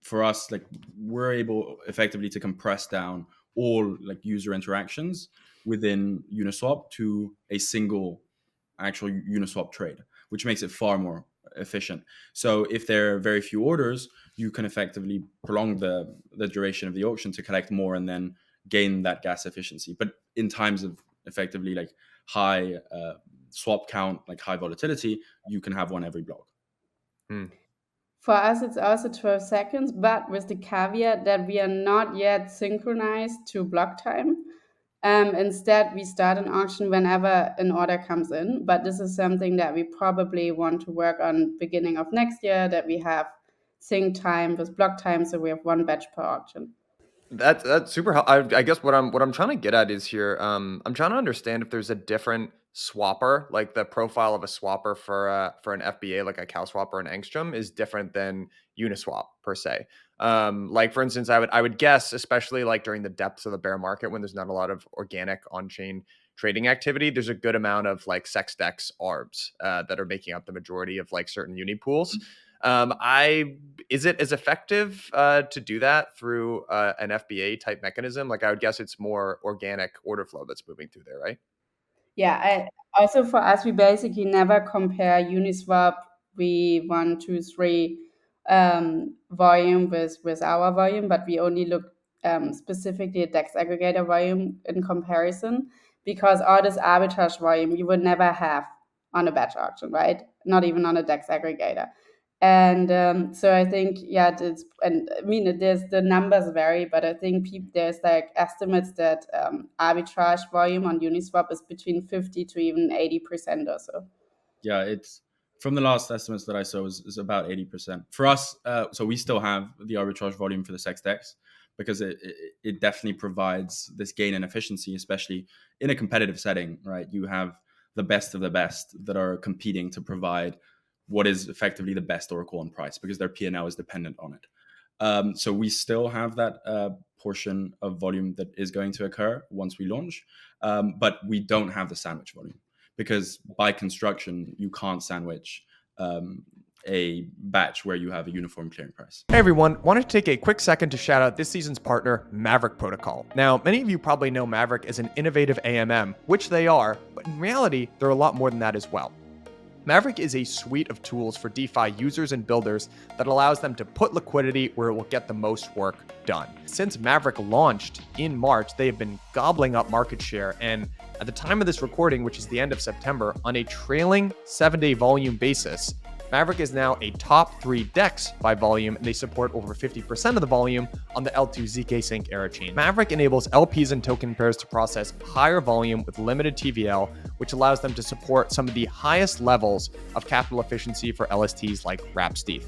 for us, like, we're able effectively to compress down all like user interactions within Uniswap to a single actual Uniswap trade, which makes it far more efficient. So if there are very few orders, you can effectively prolong the duration of the auction to collect more and then gain that gas efficiency. But in times of effectively like high swap count, like high volatility, you can have one every block. For us, it's also 12 seconds, but with the caveat that we are not yet synchronized to block time. Instead, we start an auction whenever an order comes in, but this is something that we probably want to work on beginning of next year, that we have sync time with block time, so we have one batch per auction. That's super helpful. I guess what I'm trying to get at is here. I'm trying to understand if there's a different swapper, like the profile of a swapper for an FBA, like a CowSwap or an Angstrom, is different than Uniswap per se. Like for instance, I would guess, especially like during the depths of the bear market when there's not a lot of organic on-chain trading activity, there's a good amount of like SexDex ARBs that are making up the majority of like certain uni pools. Is it as effective to do that through an FBA type mechanism? Like I would guess it's more organic order flow that's moving through there, right? Yeah, also for us, we basically never compare Uniswap V123 volume with our volume, but we only look specifically at DEX aggregator volume in comparison, because all this arbitrage volume you would never have on a batch auction, right? Not even on a DEX aggregator. And so I think, there's the numbers vary, but I think there's like estimates that arbitrage volume on Uniswap is between 50 to even 80% or so. Yeah, it's from the last estimates that I saw is about 80%. For us, so we still have the arbitrage volume for the SexDex because it definitely provides this gain in efficiency, especially in a competitive setting, right? You have the best of the best that are competing to provide what is effectively the best oracle on price because their P&L is dependent on it. So we still have that portion of volume that is going to occur once we launch, but we don't have the sandwich volume because by construction, you can't sandwich a batch where you have a uniform clearing price. Hey everyone, wanted to take a quick second to shout out this season's partner, Maverick Protocol. Now, many of you probably know Maverick as an innovative AMM, which they are, but in reality, they're a lot more than that as well. Maverick is a suite of tools for DeFi users and builders that allows them to put liquidity where it will get the most work done. Since Maverick launched in March, they have been gobbling up market share, and at the time of this recording, which is the end of September, on a trailing 7-day volume basis, Maverick is now a top 3 DEX by volume, and they support over 50% of the volume on the L2 ZK Sync era chain. Maverick enables LPs and token pairs to process higher volume with limited TVL, which allows them to support some of the highest levels of capital efficiency for LSTs like Wrap-Steve.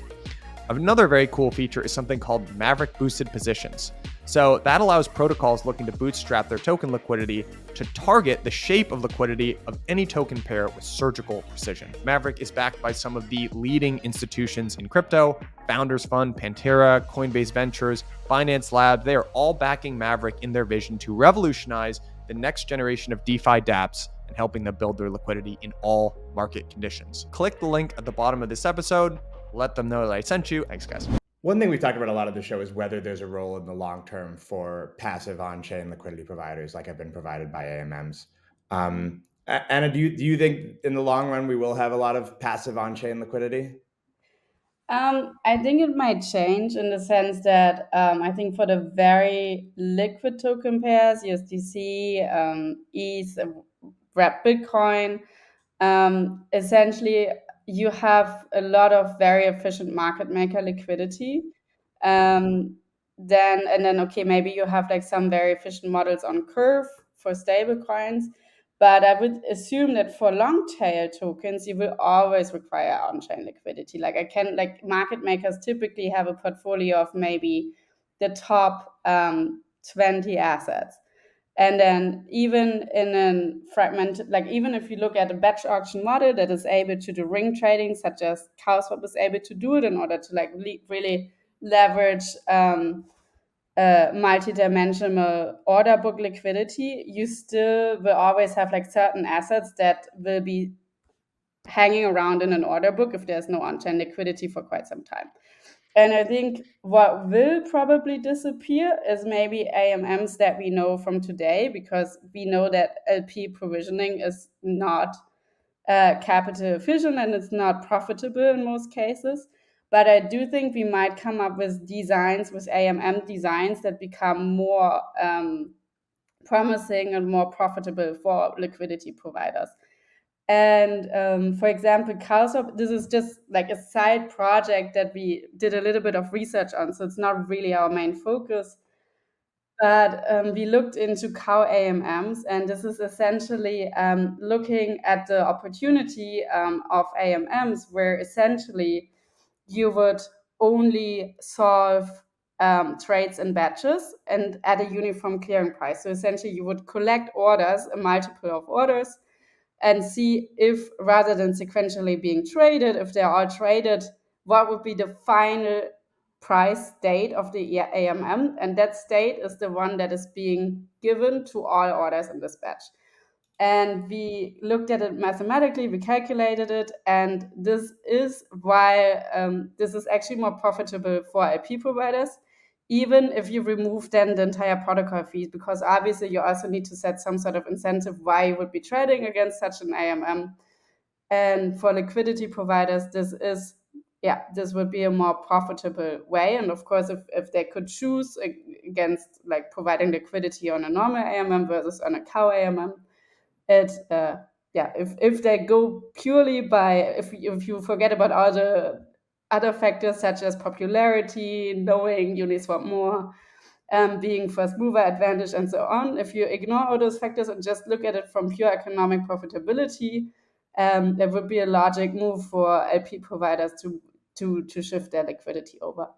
Another very cool feature is something called Maverick Boosted Positions. So that allows protocols looking to bootstrap their token liquidity to target the shape of liquidity of any token pair with surgical precision. Maverick is backed by some of the leading institutions in crypto: Founders Fund, Pantera, Coinbase Ventures, Binance Labs. They are all backing Maverick in their vision to revolutionize the next generation of DeFi dApps and helping them build their liquidity in all market conditions. Click the link at the bottom of this episode. Let them know that I sent you. Thanks, guys. One thing we've talked about a lot of the show is whether there's a role in the long term for passive on-chain liquidity providers like have been provided by AMMs. Anna, do you think in the long run we will have a lot of passive on-chain liquidity? I think it might change in the sense that I think for the very liquid token pairs, USDC, ETH, Wrap Bitcoin, essentially you have a lot of very efficient market maker liquidity. Then okay, maybe you have like some very efficient models on Curve for stable coins. But I would assume that for long tail tokens, you will always require on-chain liquidity. Like market makers typically have a portfolio of maybe the top 20 assets. And then even in a fragmented, like even if you look at a batch auction model that is able to do ring trading, such as CowSwap is able to do it in order to like really leverage multi-dimensional order book liquidity, you still will always have like certain assets that will be hanging around in an order book if there's no on-chain liquidity for quite some time. And I think what will probably disappear is maybe AMMs that we know from today, because we know that LP provisioning is not capital efficient and it's not profitable in most cases. But I do think we might come up with designs, with AMM designs that become more promising and more profitable for liquidity providers. And for example, CowSwap, this is just like a side project that we did a little bit of research on, so it's not really our main focus. But we looked into cow AMMs, and this is essentially looking at the opportunity of AMMs, where essentially you would only solve trades in batches and at a uniform clearing price. So essentially, you would collect orders, a multiple of orders, and see if, rather than sequentially being traded, if they're all traded, what would be the final price state of the AMM. And that state is the one that is being given to all orders in this batch. And we looked at it mathematically, we calculated it, and this is why this is actually more profitable for IP providers, even if you remove then the entire protocol fees, because obviously you also need to set some sort of incentive why you would be trading against such an AMM. And for liquidity providers, this would be a more profitable way. And of course, if they could choose against like providing liquidity on a normal AMM versus on a cow AMM, if they go purely by, if you forget about all the other factors such as popularity, knowing Uniswap more, being first mover advantage, and so on, if you ignore all those factors and just look at it from pure economic profitability, there would be a logic move for LP providers to shift their liquidity over.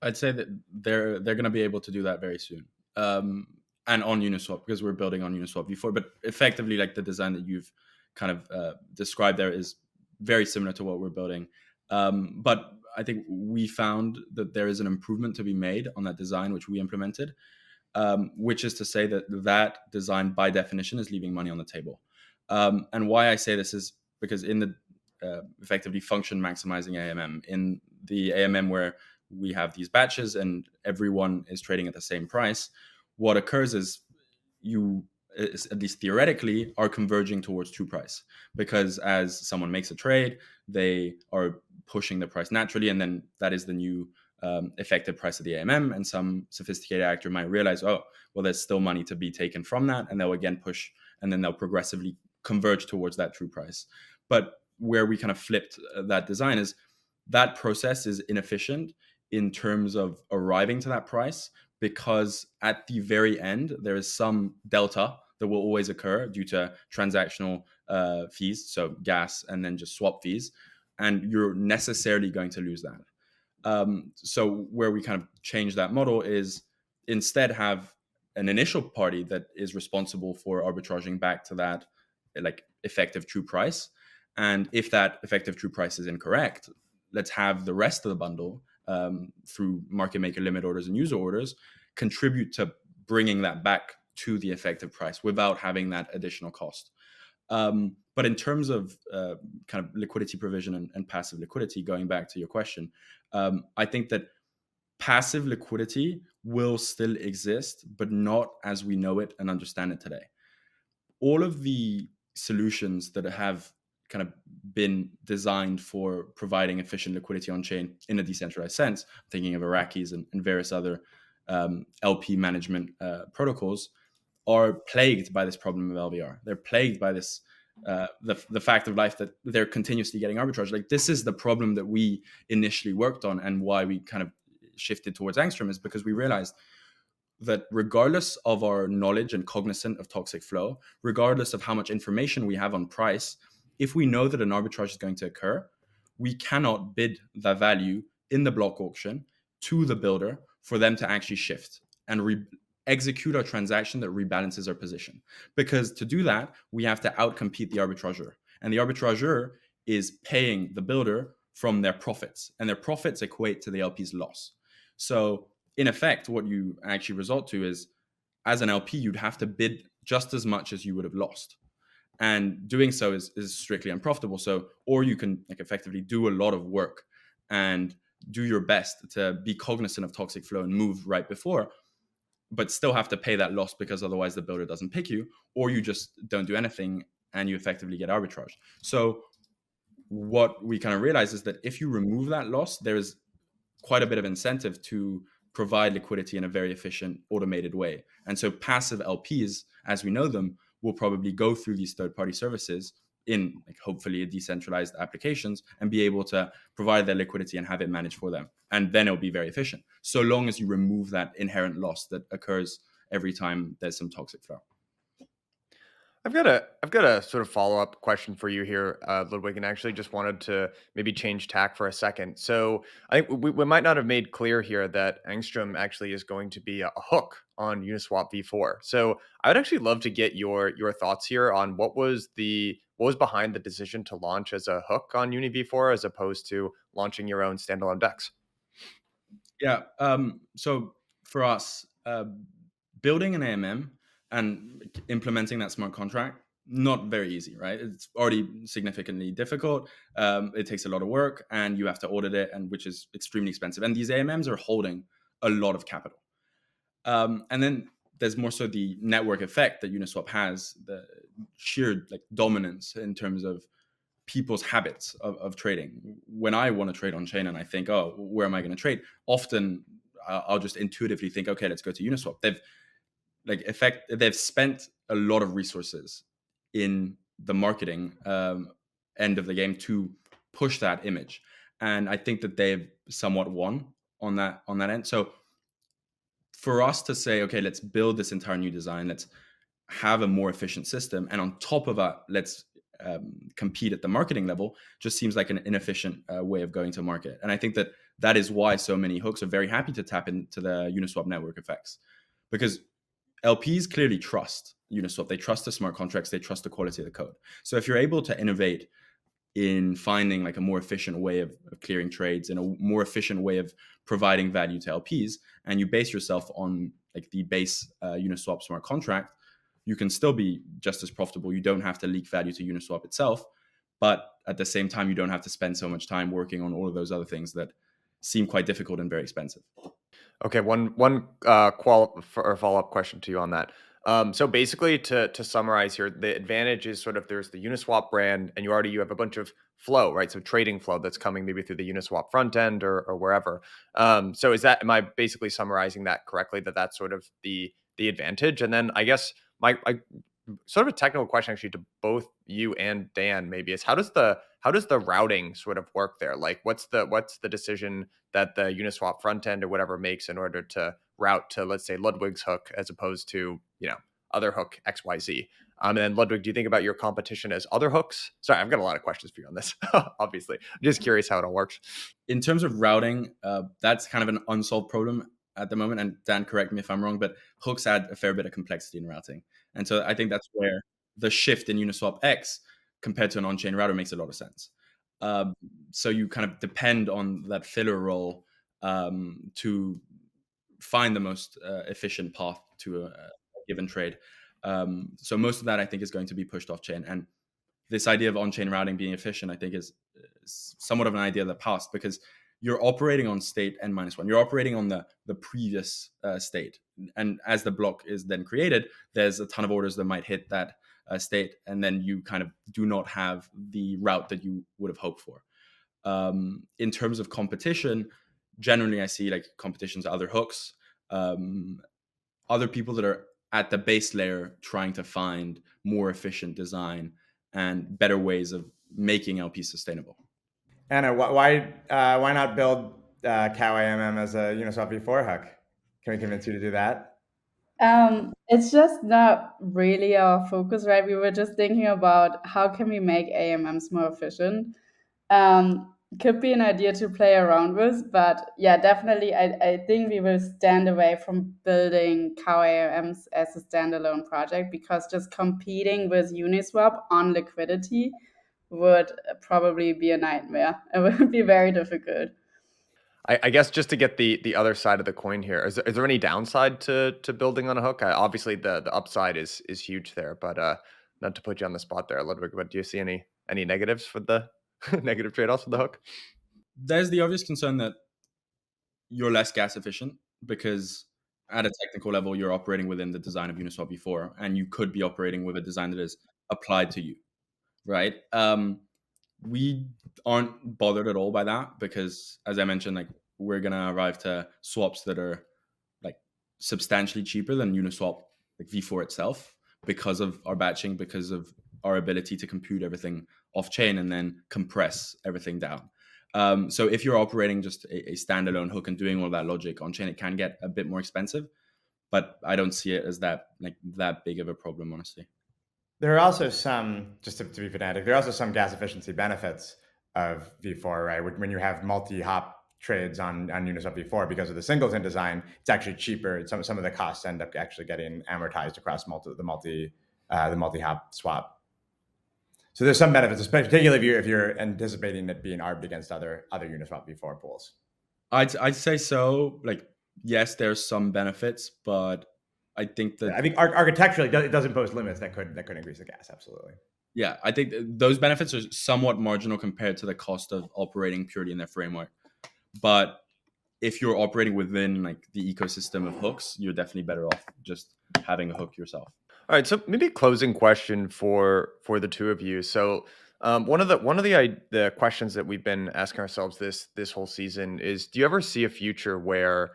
I'd say that they're going to be able to do that very soon, and on Uniswap, because we're building on Uniswap v4. But effectively, like the design that you've kind of described there is very similar to what we're building. But I think we found that there is an improvement to be made on that design, which we implemented, which is to say that that design by definition is leaving money on the table. And why I say this is because in the effectively function maximizing AMM, in the AMM where we have these batches and everyone is trading at the same price, what occurs is you, at least theoretically, are converging towards true price, because as someone makes a trade, they are pushing the price naturally, and then that is the new effective price of the AMM. And some sophisticated actor might realize, oh, well, there's still money to be taken from that, and they'll again push, and then they'll progressively converge towards that true price. But where we kind of flipped that design is that process is inefficient in terms of arriving to that price, because at the very end, there is some delta that will always occur due to transactional fees, so gas and then just swap fees, and you're necessarily going to lose that. So where we kind of change that model is instead have an initial party that is responsible for arbitraging back to that like effective true price. And if that effective true price is incorrect, let's have the rest of the bundle through market maker limit orders and user orders contribute to bringing that back to the effective price without having that additional cost. But in terms of kind of liquidity provision and passive liquidity, going back to your question, I think that passive liquidity will still exist, but not as we know it and understand it today. all of the solutions that have kind of been designed for providing efficient liquidity on chain in a decentralized sense, I'm thinking of Irakis and various other LP management protocols, are plagued by this problem of LVR. They're plagued by this the fact of life that they're continuously getting arbitrage. Like, this is the problem that we initially worked on, and why we kind of shifted towards Angstrom, is because we realized that regardless of our knowledge and cognizant of toxic flow, regardless of how much information we have on price, if we know that an arbitrage is going to occur, we cannot bid that value in the block auction to the builder for them to actually shift and execute our transaction that rebalances our position. Because to do that, we have to outcompete the arbitrageur. And the arbitrageur is paying the builder from their profits, and their profits equate to the LP's loss. So in effect, what you actually result to is, as an LP, you'd have to bid just as much as you would have lost. And doing so is strictly unprofitable. So, or you can like effectively do a lot of work and do your best to be cognizant of toxic flow and move right before, but still have to pay that loss because otherwise the builder doesn't pick you, or you just don't do anything and you effectively get arbitrage. So what we kind of realize is that if you remove that loss, there is quite a bit of incentive to provide liquidity in a very efficient, automated way. And so passive LPs, as we know them, will probably go through these third-party services in like hopefully decentralized applications and be able to provide their liquidity and have it managed for them. And then it'll be very efficient, so long as you remove that inherent loss that occurs every time there's some toxic flow. I've got a sort of follow-up question for you here, Ludwig, and actually just wanted to maybe change tack for a second. So I think we might not have made clear here that Angstrom actually is going to be a hook on Uniswap v4. So I would actually love to get your thoughts here on what was behind the decision to launch as a hook on Uni v4 as opposed to launching your own standalone DEX. Yeah. So for us, building an AMM and implementing that smart contract, not very easy, right? It's already significantly difficult. It takes a lot of work, and you have to audit it, and which is extremely expensive. And these AMMs are holding a lot of capital. And then there's more so the network effect that Uniswap has, the sheer like dominance in terms of people's habits of trading. When I want to trade on chain and I think, oh, where am I going to trade? Often I'll just intuitively think, okay, let's go to Uniswap. They've spent a lot of resources in the marketing end of the game to push that image, and I think that they've somewhat won on that end. So for us to say, okay, let's build this entire new design, let's have a more efficient system, and on top of that, let's compete at the marketing level, just seems like an inefficient way of going to market. And I think that is why so many hooks are very happy to tap into the Uniswap network effects, because LPs clearly trust Uniswap. They trust the smart contracts. They trust the quality of the code. So if you're able to innovate in finding like a more efficient way of clearing trades and a more efficient way of providing value to LPs, and you base yourself on like the base Uniswap smart contract, you can still be just as profitable. You don't have to leak value to Uniswap itself, but at the same time, you don't have to spend so much time working on all of those other things that seem quite difficult and very expensive. Okay, one follow-up question to you on that. So basically, to summarize here, the advantage is sort of there's the Uniswap brand, and you have a bunch of flow, right? So trading flow that's coming maybe through the Uniswap front end or wherever. So am I basically summarizing that correctly? That's sort of the advantage, and then I guess my sort of a technical question actually to both you and Dan maybe is how does the routing sort of work there? Like what's the decision that the Uniswap front end or whatever makes in order to route to, let's say, Ludwig's hook as opposed to, other hook XYZ? And then Ludwig, do you think about your competition as other hooks? Sorry, I've got a lot of questions for you on this. Obviously, I'm just curious how it all works. In terms of routing, that's kind of an unsolved problem at the moment. And Dan, correct me if I'm wrong, but hooks add a fair bit of complexity in routing. And so I think that's where the shift in Uniswap X compared to an on-chain router makes a lot of sense. So you kind of depend on that filler role to find the most efficient path to a given trade. So most of that, I think, is going to be pushed off-chain. And this idea of on-chain routing being efficient, I think, is somewhat of an idea of the past, because you're operating on state n-1. You're operating on the previous state. And as the block is then created, there's a ton of orders that might hit that state, and then you kind of do not have the route that you would have hoped for. In terms of competition, generally I see like competitions other hooks, other people that are at the base layer trying to find more efficient design and better ways of making LP sustainable. Anna, why not build Cow AMM as a Uniswap v4 hook? Can we convince you to do that? It's just not really our focus, right? We were just thinking about how can we make AMMs more efficient. Could be an idea to play around with, but yeah, definitely I think we will stand away from building CowAMMs as a standalone project, because just competing with Uniswap on liquidity would probably be a nightmare. It would be very difficult. I guess just to get the other side of the coin here, is there any downside to building on a hook? Obviously, the upside is huge there, but not to put you on the spot there, Ludwig, but do you see any negatives for the negative trade-offs with the hook? There's the obvious concern that you're less gas efficient because at a technical level, you're operating within the design of Uniswap before, and you could be operating with a design that is applied to you, right? We aren't bothered at all by that because, as I mentioned, like we're gonna arrive to swaps that are like substantially cheaper than Uniswap like V4 itself because of our batching, because of our ability to compute everything off chain and then compress everything down. So if you're operating just a standalone hook and doing all that logic on chain, it can get a bit more expensive, but I don't see it as that big of a problem, honestly. There are also some, just to be fanatic, there are also some gas efficiency benefits of V4, right? When you have multi-hop trades on Uniswap V4, because of the singleton design, it's actually cheaper. Some of the costs end up actually getting amortized across the multi-hop swap. So there's some benefits, particularly if you're anticipating it being arbed against other Uniswap V4 pools. I'd say so. Like, yes, there's some benefits, but I think that architecturally it does impose limits that could increase the gas. Absolutely. Yeah, I think those benefits are somewhat marginal compared to the cost of operating purely in their framework. But if you're operating within like the ecosystem of hooks, you're definitely better off just having a hook yourself. All right, so maybe a closing question for the two of you. So one of the questions that we've been asking ourselves this whole season is: do you ever see a future where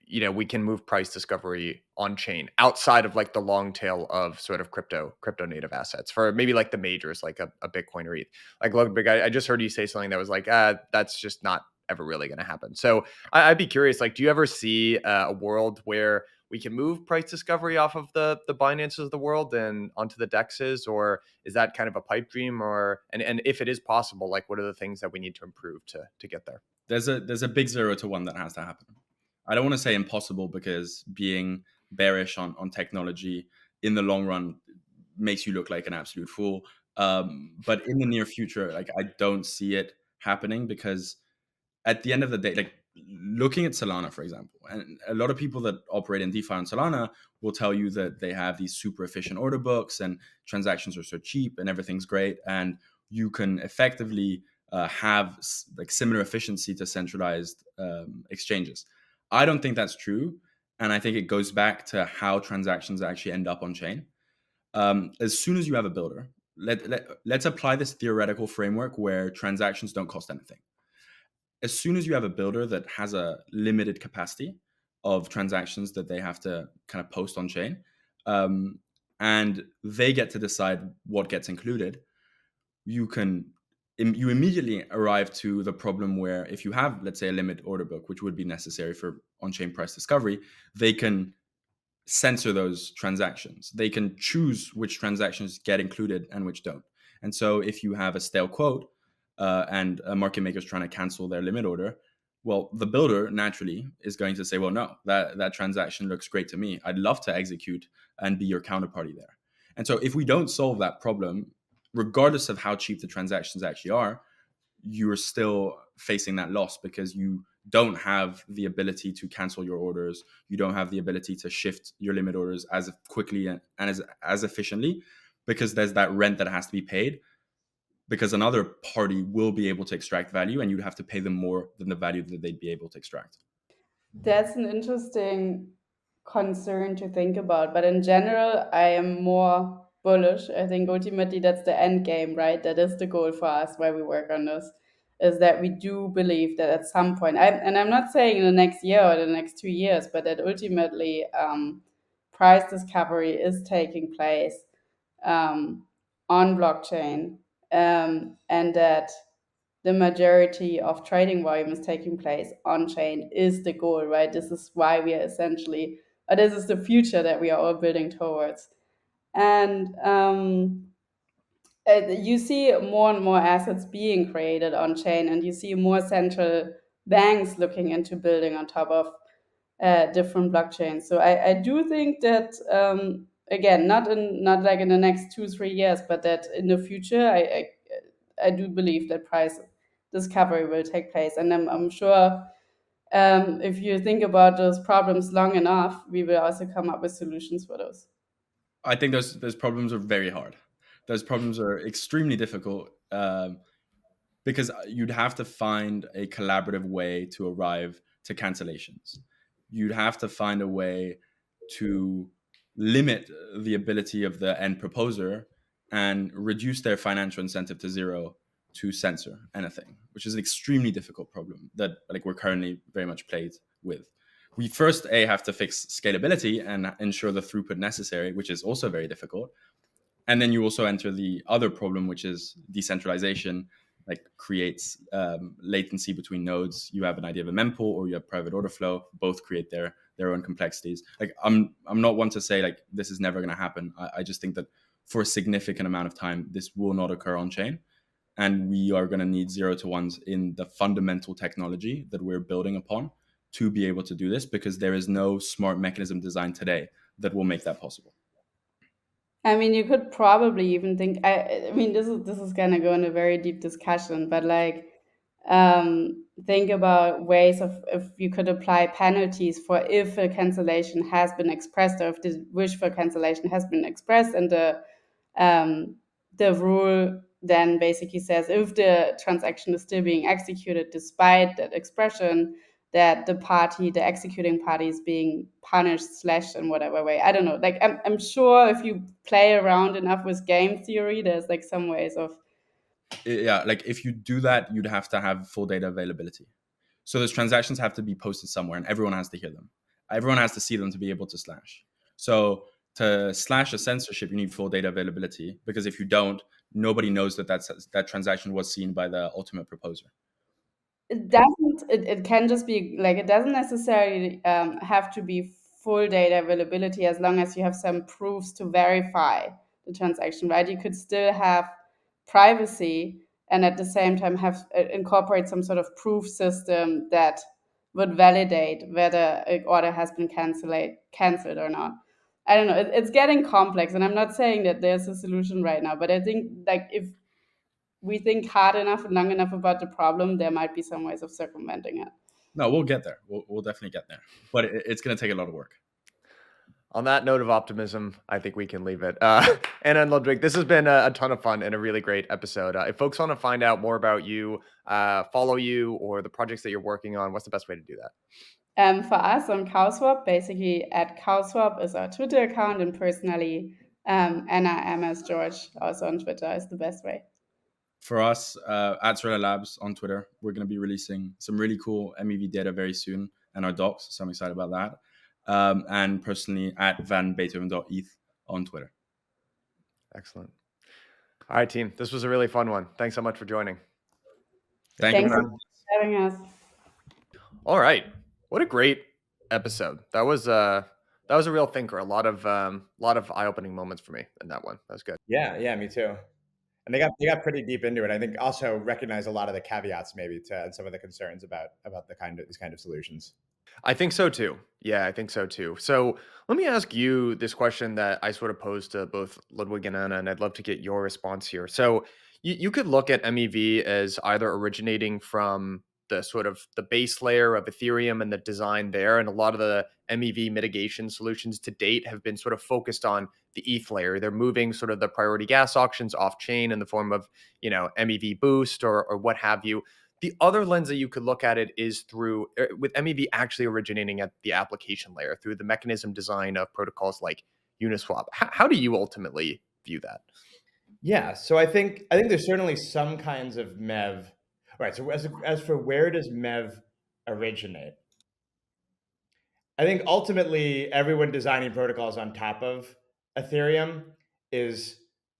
we can move price discovery on chain outside of like the long tail of sort of crypto native assets for maybe like the majors, like a Bitcoin or ETH? Like, Ludwig, I just heard you say something that was like, that's just not ever really going to happen. So I'd be curious, like, do you ever see a world where we can move price discovery off of the Binances of the world and onto the DEXs, or is that kind of a pipe dream? Or and if it is possible, like, what are the things that we need to improve to get there? There's a big 0 to 1 that has to happen. I don't want to say impossible, because being bearish on technology in the long run makes you look like an absolute fool. But in the near future, like, I don't see it happening, because at the end of the day, like looking at Solana, for example, and a lot of people that operate in DeFi on Solana will tell you that they have these super efficient order books and transactions are so cheap and everything's great, and you can effectively have like similar efficiency to centralized exchanges. I don't think that's true, and I think it goes back to how transactions actually end up on chain. As soon as you have a builder, let's apply this theoretical framework where transactions don't cost anything. As soon as you have a builder that has a limited capacity of transactions that they have to kind of post on chain, and they get to decide what gets included, you immediately arrive to the problem where if you have, let's say, a limit order book, which would be necessary for on-chain price discovery, they can censor those transactions. They can choose which transactions get included and which don't. And so if you have a stale quote and a market maker is trying to cancel their limit order, well, the builder naturally is going to say, well, no, that transaction looks great to me. I'd love to execute and be your counterparty there. And so if we don't solve that problem, regardless of how cheap the transactions actually are, you're still facing that loss, because you don't have the ability to cancel your orders. You don't have the ability to shift your limit orders as quickly and as efficiently, because there's that rent that has to be paid, because another party will be able to extract value and you'd have to pay them more than the value that they'd be able to extract. That's an interesting concern to think about. But in general, I am more bullish. I think ultimately that's the end game, right? That is the goal for us why we work on this, is that we do believe that at some point, and I'm not saying in the next year or the next 2 years, but that ultimately price discovery is taking place on blockchain, and that the majority of trading volume is taking place on chain is the goal, right? This is why we are essentially, or this is the future that we are all building towards. And you see more and more assets being created on chain, and you see more central banks looking into building on top of different blockchains. So I do think that again, not like in the next 2-3 years, but that in the future, I do believe that price discovery will take place, and I'm sure if you think about those problems long enough, we will also come up with solutions for those. I think those problems are very hard. Those problems are extremely difficult because you'd have to find a collaborative way to arrive to cancellations. You'd have to find a way to limit the ability of the end proposer and reduce their financial incentive to zero to censor anything, which is an extremely difficult problem that we're currently very much plagued with. We first have to fix scalability and ensure the throughput necessary, which is also very difficult. And then you also enter the other problem, which is decentralization, creates latency between nodes. You have an idea of a mempool or you have private order flow. Both create their own complexities. I'm not one to say this is never going to happen. I just think that for a significant amount of time, this will not occur on chain, and we are going to need 0 to 1s in the fundamental technology that we're building upon to be able to do this, because there is no smart mechanism designed today that will make that possible. I mean, you could probably even think. I mean, this is gonna go in a very deep discussion, but think about ways of if you could apply penalties for if a cancellation has been expressed, or if the wish for cancellation has been expressed, and the rule then basically says if the transaction is still being executed despite that expression, that the executing party is being punished, slashed in whatever way. I don't know. I'm sure if you play around enough with game theory, there's some ways of. Yeah, if you do that, you'd have to have full data availability. So those transactions have to be posted somewhere, and everyone has to hear them. Everyone has to see them to be able to slash. So to slash a censorship, you need full data availability, because if you don't, nobody knows that transaction was seen by the ultimate proposer. It can just be it doesn't necessarily have to be full data availability, as long as you have some proofs to verify the transaction, right? You could still have privacy and at the same time have incorporate some sort of proof system that would validate whether an order has been canceled or not. I don't know. It's getting complex, and I'm not saying that there's a solution right now, but I think if we think hard enough and long enough about the problem, there might be some ways of circumventing it. No, we'll get there. We'll definitely get there, but it's going to take a lot of work. On that note of optimism, I think we can leave it. Anna and Ludwig, this has been a ton of fun and a really great episode. If folks want to find out more about you, follow you, or the projects that you're working on, what's the best way to do that? For us on CowSwap, basically at CowSwap is our Twitter account, and personally, Anna MS George also on Twitter is the best way. For us, at Sorella Labs on Twitter, we're going to be releasing some really cool MEV data very soon, and our docs, so I'm excited about that. And personally at vanbeethoven.eth on Twitter. Excellent. All right, team. This was a really fun one. Thanks so much for joining. Thanks for having us. All right. What a great episode. That was a real thinker. A lot of eye-opening moments for me in that one. That was good. Yeah, me too. And they got pretty deep into it. I think also recognize a lot of the caveats maybe to some of the concerns about these kind of solutions. I think so too. Yeah, I think so too. So let me ask you this question that I sort of posed to both Ludwig and Anna, and I'd love to get your response here. So you could look at MEV as either originating from the sort of the base layer of Ethereum and the design there, and a lot of the MEV mitigation solutions to date have been sort of focused on the ETH layer. They're moving sort of the priority gas auctions off chain in the form of, MEV boost or what have you. The other lens that you could look at it is through with MEV actually originating at the application layer through the mechanism design of protocols like Uniswap. How do you ultimately view that? Yeah, so I think there's certainly some kinds of MEV. Right. So as for where does MEV originate? I think ultimately everyone designing protocols on top of Ethereum is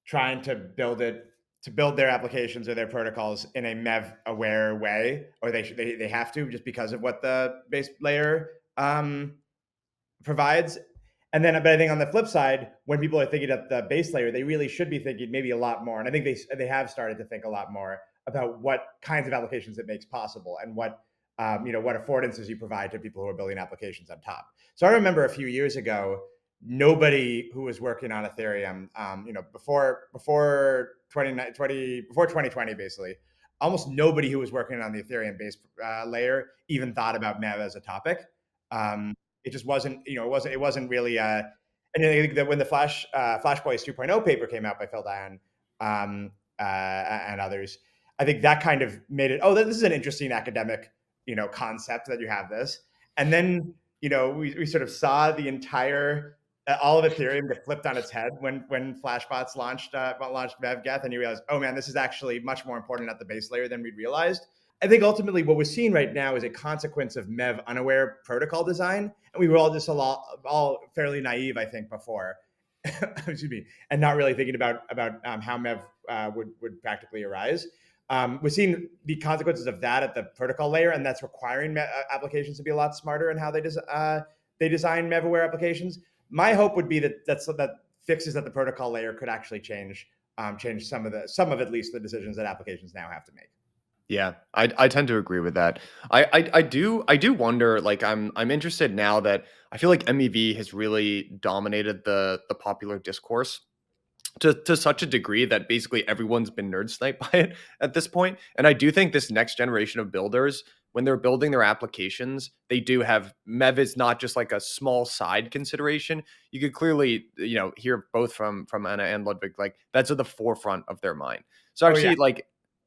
trying to build their applications or their protocols in a MEV aware way, or they have to just because of what the base layer provides. And then, but I think on the flip side, when people are thinking of the base layer, they really should be thinking maybe a lot more. And I think they have started to think a lot more about what kinds of applications it makes possible and what what affordances you provide to people who are building applications on top. So I remember a few years ago, nobody who was working on Ethereum, before 2020, basically, almost nobody who was working on the Ethereum base layer even thought about MEV as a topic. Um, it just wasn't, it wasn't really. And I think that when the Flash Boys 2.0 paper came out by Phil Dion and others, I think that kind of made it. Oh, this is an interesting academic, concept that you have this. And then, we sort of saw the entire all of Ethereum get flipped on its head when Flashbots launched MEV-Geth, and you realize, oh man, this is actually much more important at the base layer than we'd realized. I think ultimately what we're seeing right now is a consequence of MEV unaware protocol design, and we were all just all fairly naive, I think, before, excuse me, and not really thinking about how MEV would practically arise. We're seeing the consequences of that at the protocol layer, and that's requiring applications to be a lot smarter in how they design MEV-aware applications. My hope would be that fixes at the protocol layer could actually change some of at least the decisions that applications now have to make. Yeah, I tend to agree with that. I do wonder. Like, I'm interested now that I feel like MEV has really dominated the popular discourse to such a degree that basically everyone's been nerd sniped by it at this point. And I do think this next generation of builders, when they're building their applications, they do have MEV is not just like a small side consideration. You could clearly, hear both from Anna and Ludwig, like that's at the forefront of their mind. So Oh, yeah. actually, like,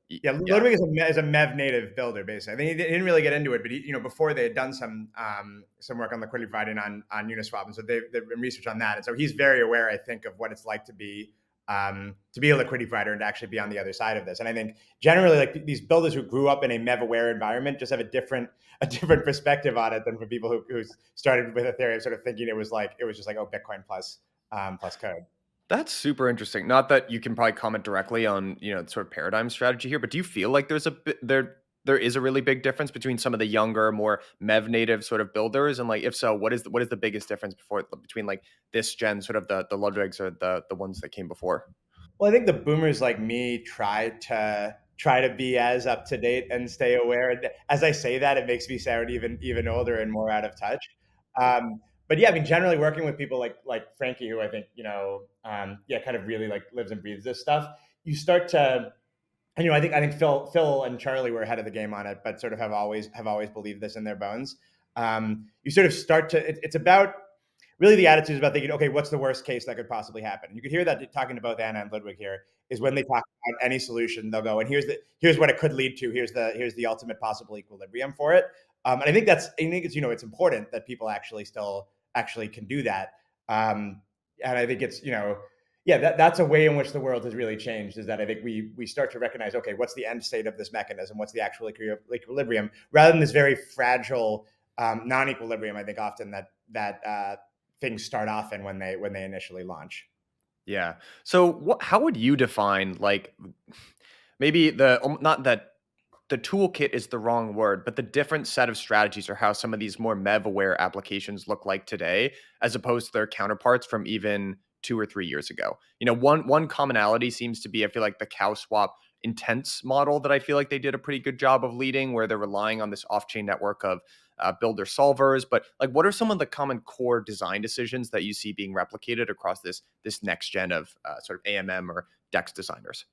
Yeah, Ludwig is a MEV native builder, basically. I think he didn't really get into it, but before they had done some work on liquidity providing on Uniswap, and so they've been research on that, and so he's very aware, I think, of what it's like to be a liquidity provider and to actually be on the other side of this. And I think generally, like these builders who grew up in a MEV aware environment just have a different perspective on it than for people who started with Ethereum, sort of thinking it was just like, oh, Bitcoin plus code. That's super interesting. Not that you can probably comment directly on, sort of paradigm strategy here, but do you feel like there is a really big difference between some of the younger, more MEV native sort of builders, and like if so, what is the biggest difference between like this gen, sort of the Ludwigs or the ones that came before? Well, I think the boomers like me try to be as up to date and stay aware. And as I say that, it makes me sound even older and more out of touch. But yeah, I mean, generally working with people like Frankie, who I think kind of really like lives and breathes this stuff. You start to, and I think Phil and Charlie were ahead of the game on it, but sort of have always believed this in their bones. You sort of start to. It's about really the attitude is about thinking, okay, what's the worst case that could possibly happen? You could hear that talking to both Anna and Ludwig here is when they talk about any solution, they'll go, and here's what it could lead to. Here's the ultimate possible equilibrium for it. And I think it's it's important that people actually can do that. And I think it's that's a way in which the world has really changed. Is that I think we start to recognize, okay, what's the end state of this mechanism? What's the actual equilibrium, rather than this very fragile non-equilibrium. I think often that things start off in when they initially launch. Yeah. So how would you define, like, maybe not that the toolkit is the wrong word, but the different set of strategies or how some of these more MEV aware applications look like today, as opposed to their counterparts from even 2 or 3 years ago? One commonality seems to be, I feel like, the CowSwap intense model that I feel like they did a pretty good job of leading, where they're relying on this off-chain network of builder solvers. But like, what are some of the common core design decisions that you see being replicated across this next gen of sort of AMM or DEX designers?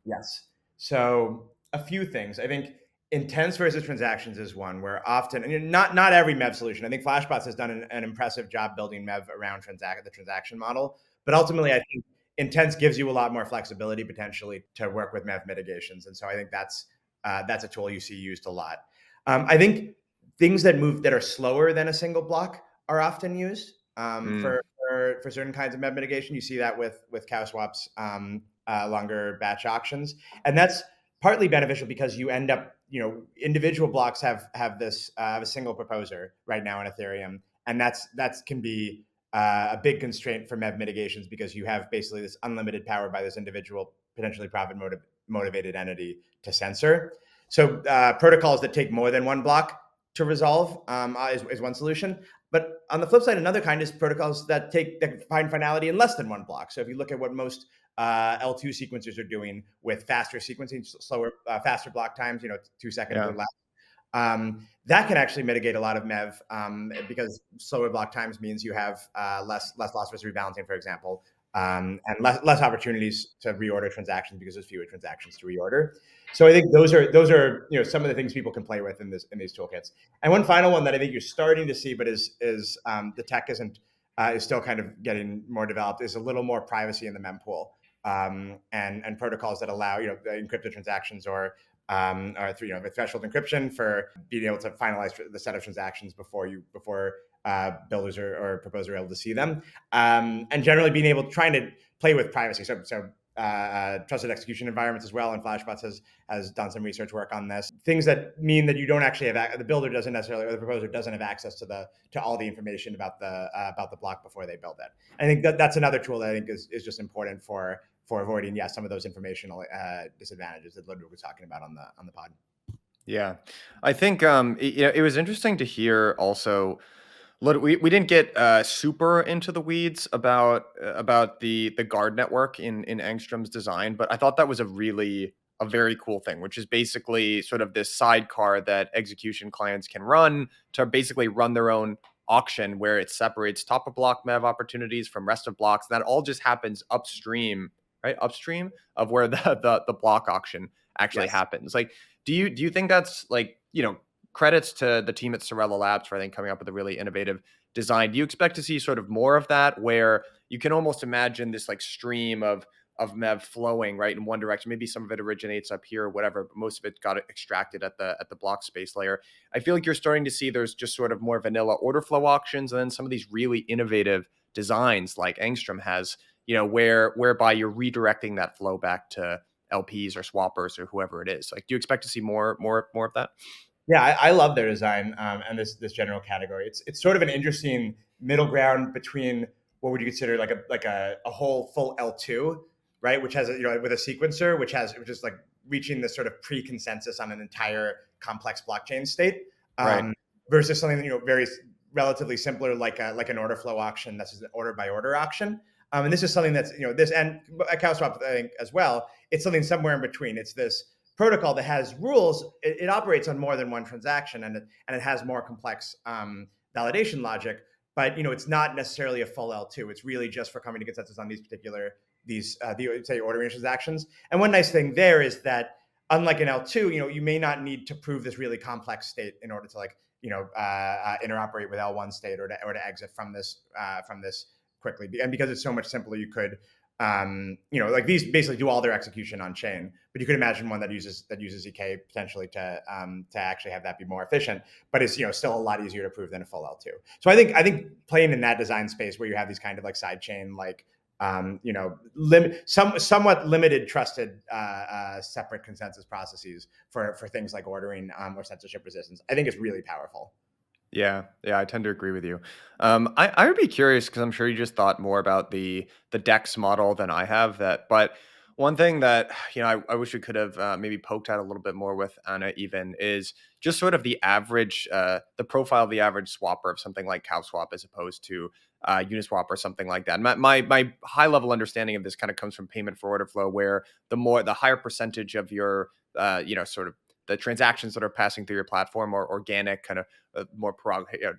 Yes. So a few things. I think intense versus transactions is one where often, and not every MEV solution. I think Flashbots has done an impressive job building MEV around the transaction model. But ultimately, I think intense gives you a lot more flexibility potentially to work with MEV mitigations. And so I think that's that's a tool you see used a lot. I think things that are slower than a single block are often used for certain kinds of MEV mitigation. You see that with CowSwap's longer batch auctions, and that's partly beneficial because you end up, individual blocks have a single proposer right now in Ethereum, and that can be a big constraint for MEV mitigations because you have basically this unlimited power by this individual, potentially profit motivated entity to censor. So protocols that take more than one block to resolve is one solution. But on the flip side, another kind is protocols that find finality in less than one block. So if you look at what most L2 sequencers are doing with faster sequencing, faster block times, 2 seconds or less, that can actually mitigate a lot of MEV because slower block times means you have less loss versus rebalancing, for example, and less opportunities to reorder transactions because there's fewer transactions to reorder. So I think those are some of the things people can play with in these toolkits. And one final one that I think you're starting to see, but is the tech is still kind of getting more developed, is a little more privacy in the mempool and protocols that allow encrypted transactions or the threshold encryption for being able to finalize the set of transactions before builders or proposers are able to see them, and generally trying to play with privacy. So trusted execution environments as well, and Flashbots has done some research work on this. Things that mean that you don't actually have the builder doesn't necessarily, or the proposer doesn't have access to all the information about the block before they build it. I think that's another tool that I think is just important for avoiding some of those informational disadvantages that Ludwig was talking about on the pod. Yeah, I think it was interesting to hear also. Look, we didn't get super into the weeds about the guard network in Angstrom's design, but I thought that was a very cool thing, which is basically sort of this sidecar that execution clients can run to basically run their own auction where it separates top of block MEV opportunities from rest of blocks. That all just happens upstream, right? Upstream of where the block auction actually happens. Like, do you think that's like, credits to the team at Sorella Labs for, I think, coming up with a really innovative design. Do you expect to see sort of more of that, where you can almost imagine this like stream of MEV flowing right in one direction? Maybe some of it originates up here or whatever, but most of it got extracted at the block space layer. I feel like you're starting to see there's just sort of more vanilla order flow auctions, and then some of these really innovative designs like Angstrom has, whereby you're redirecting that flow back to LPs or swappers or whoever it is. Like, do you expect to see more of that? Yeah, I love their design and this general category. It's sort of an interesting middle ground between what would you consider like a whole full L2, right? Which has with a sequencer, which is like reaching this sort of pre-consensus on an entire complex blockchain state, versus something very relatively simpler like an order flow auction. That's an order by order auction. And this is something that's this, and at CowSwap I think as well. It's something somewhere in between. It's this protocol that has rules. It operates on more than one transaction, and it has more complex validation logic. But it's not necessarily a full L2. It's really just for coming to consensus on say ordering transactions. And one nice thing there is that unlike an L2, you may not need to prove this really complex state in order to interoperate with L1 state or to exit from this quickly. And because it's so much simpler, you could these basically do all their execution on chain, but you could imagine one that uses ZK potentially to actually have that be more efficient, but it's still a lot easier to prove than a full L2. So I think playing in that design space where you have these kind of like side chain somewhat limited trusted separate consensus processes for things like ordering or censorship resistance, I think is really powerful. Yeah, I tend to agree with you. I would be curious because I'm sure you just thought more about the DEX model than I have. But one thing that I wish we could have maybe poked at a little bit more with Anna even is just sort of the average, the profile of the average swapper of something like CowSwap as opposed to Uniswap or something like that. My high level understanding of this kind of comes from payment for order flow, where the higher percentage of your sort of the transactions that are passing through your platform are organic, kind of more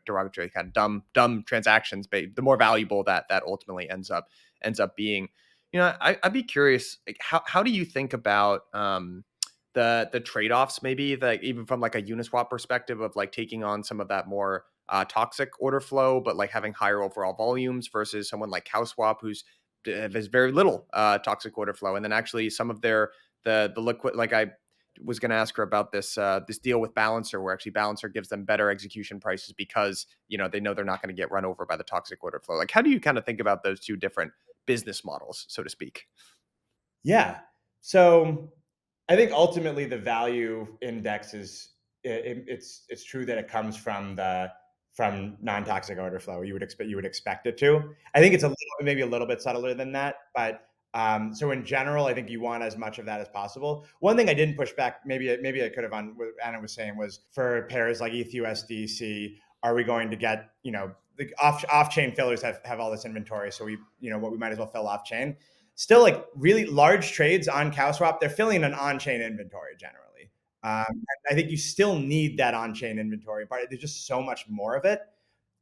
derogatory, kind of dumb transactions, but the more valuable that ultimately ends up being. I'd be curious, like, how do you think about the trade-offs, maybe, like even from like a Uniswap perspective of like taking on some of that more toxic order flow, but like having higher overall volumes versus someone like CowSwap has very little toxic order flow, and then actually some of the liquid, like I was going to ask her about this this deal with Balancer, where actually Balancer gives them better execution prices because they know they're not going to get run over by the toxic order flow. Like, how do you kind of think about those two different business models, so to speak? Yeah. So I think ultimately the value index is it's true that it comes from non-toxic order flow. You would expect it to. I think it's maybe a little bit subtler than that, but so in general, I think you want as much of that as possible. One thing I didn't push back, maybe I could have on what Anna was saying, was for pairs like ETH/USDC, are we going to get the off-chain fillers have all this inventory, so we might as well fill off-chain. Still, like really large trades on CowSwap, they're filling an on-chain inventory generally. I think you still need that on-chain inventory, but there's just so much more of it.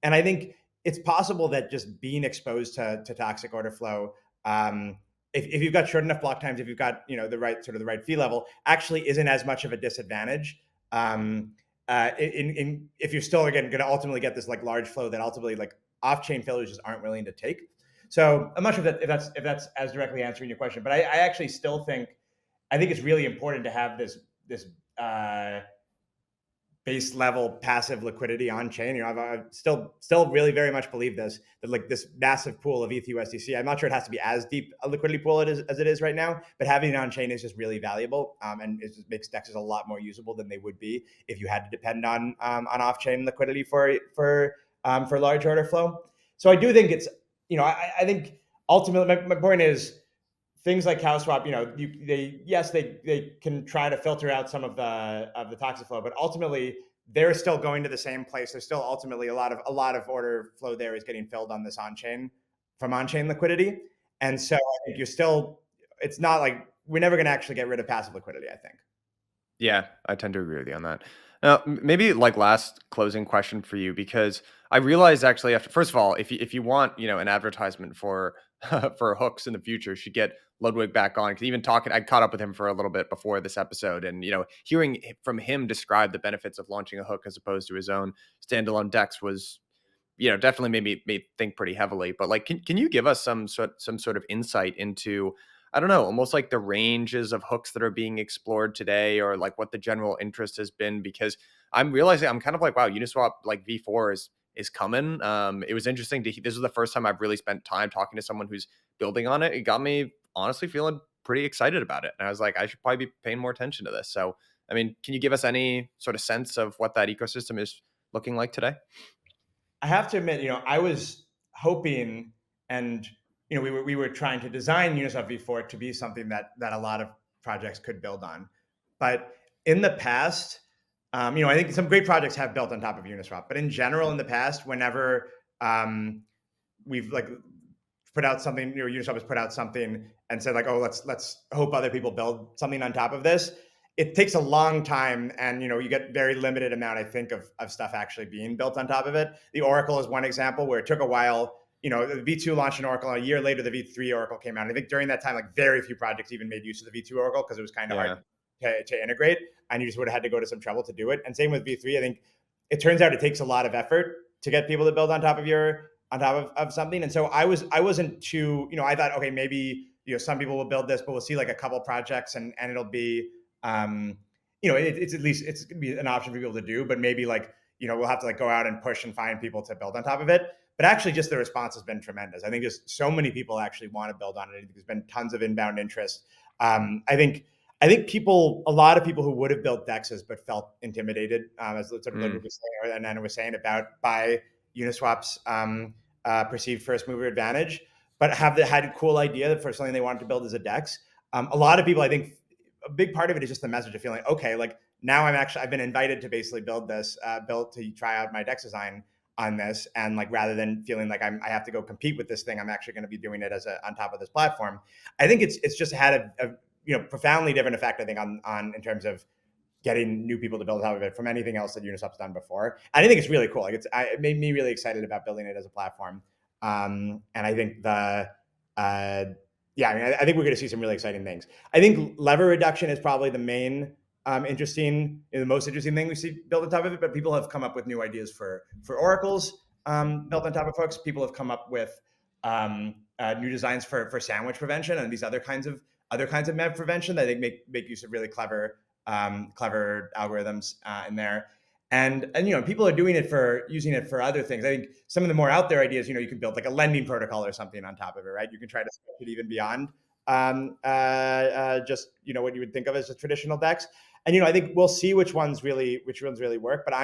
And I think it's possible that just being exposed to toxic order flow, if you've got short enough block times, if you've got the right fee level, actually isn't as much of a disadvantage. If you're still again going to ultimately get this like large flow that ultimately like off-chain fillers just aren't willing to take. So I'm not sure if that's as directly answering your question, but I actually still think it's really important to have this base level passive liquidity on chain. I still really very much believe that like this massive pool of ETH/USDC. I'm not sure it has to be as deep a liquidity pool as it is right now, but having it on chain is just really valuable, and it just makes DEXs a lot more usable than they would be if you had to depend on off chain liquidity for large order flow. So I do think it's I think ultimately my point is things like CowSwap, they can try to filter out some of the toxic flow, but ultimately they're still going to the same place. There's still ultimately a lot of order flow there is getting filled on this on-chain liquidity. And so I think it's not like we're never going to actually get rid of passive liquidity, I think. Yeah, I tend to agree with you on that. Now, maybe like last closing question for you, because I realized actually first of all, if you want, an advertisement for for hooks in the future, you should get Ludwig back on. Because even I caught up with him for a little bit before this episode, and hearing from him describe the benefits of launching a hook as opposed to his own standalone DEX was, definitely made me think pretty heavily. But like, can you give us some sort of insight into, I don't know, almost like the ranges of hooks that are being explored today, or like what the general interest has been? Because I'm realizing I'm kind of like, wow, Uniswap like V4 is coming. It was interesting this was the first time I've really spent time talking to someone who's building on it. It got me honestly feeling pretty excited about it. And I was like, I should probably be paying more attention to this. So, I mean, can you give us any sort of sense of what that ecosystem is looking like today? I have to admit, I was hoping, and we were trying to design Uniswap V4 to be something that a lot of projects could build on. But in the past, I think some great projects have built on top of Uniswap. But in general, in the past, whenever we've like put out something, Uniswap has put out something and said like, oh, let's hope other people build something on top of this. It takes a long time, and you get very limited amount, I think, of stuff actually being built on top of it. The Oracle is one example where it took a while. The V2 launched an Oracle, and a year later the V3 Oracle came out. And I think during that time, like very few projects even made use of the V2 Oracle because it was kind of hard to integrate, and you just would have had to go to some trouble to do it. And same with V3. I think it turns out it takes a lot of effort to get people to build on top of something. And so I wasn't too, I thought, okay, maybe some people will build this, but we'll see like a couple projects, and it'll be it's at least it's gonna be an option for people to do, but maybe like, we'll have to like go out and push and find people to build on top of it. But actually just the response has been tremendous. I think just so many people actually want to build on it. There's been tons of inbound interest. I think a lot of people who would have built DEXs but felt intimidated, as sort of Ludwig was saying, and Anna was saying by Uniswap's perceived first mover advantage, but had a cool idea for something they wanted to build as a DEX. A lot of people, I think, a big part of it is just the message of feeling, okay, like now I've been invited to basically build to try out my DEX design on this. And like, rather than feeling like I have to go compete with this thing, I'm actually going to be doing it on top of this platform. I think it's just had a profoundly different effect, I think, on in terms of getting new people to build on top of it from anything else that Uniswap's done before. And I think it's really cool. Like it made me really excited about building it as a platform. And I think I think we're going to see some really exciting things. I think lever reduction is probably the main the most interesting thing we see built on top of it. But people have come up with new ideas for oracles built on top of hooks. People have come up with new designs for sandwich prevention and these other kinds of MEV prevention that I think make use of really clever clever algorithms in there. And people are using it for other things. I think some of the more out there ideas, you can build like a lending protocol or something on top of it, right? You can try to stretch it even beyond just what you would think of as a traditional DEX. And I think we'll see which ones really work. But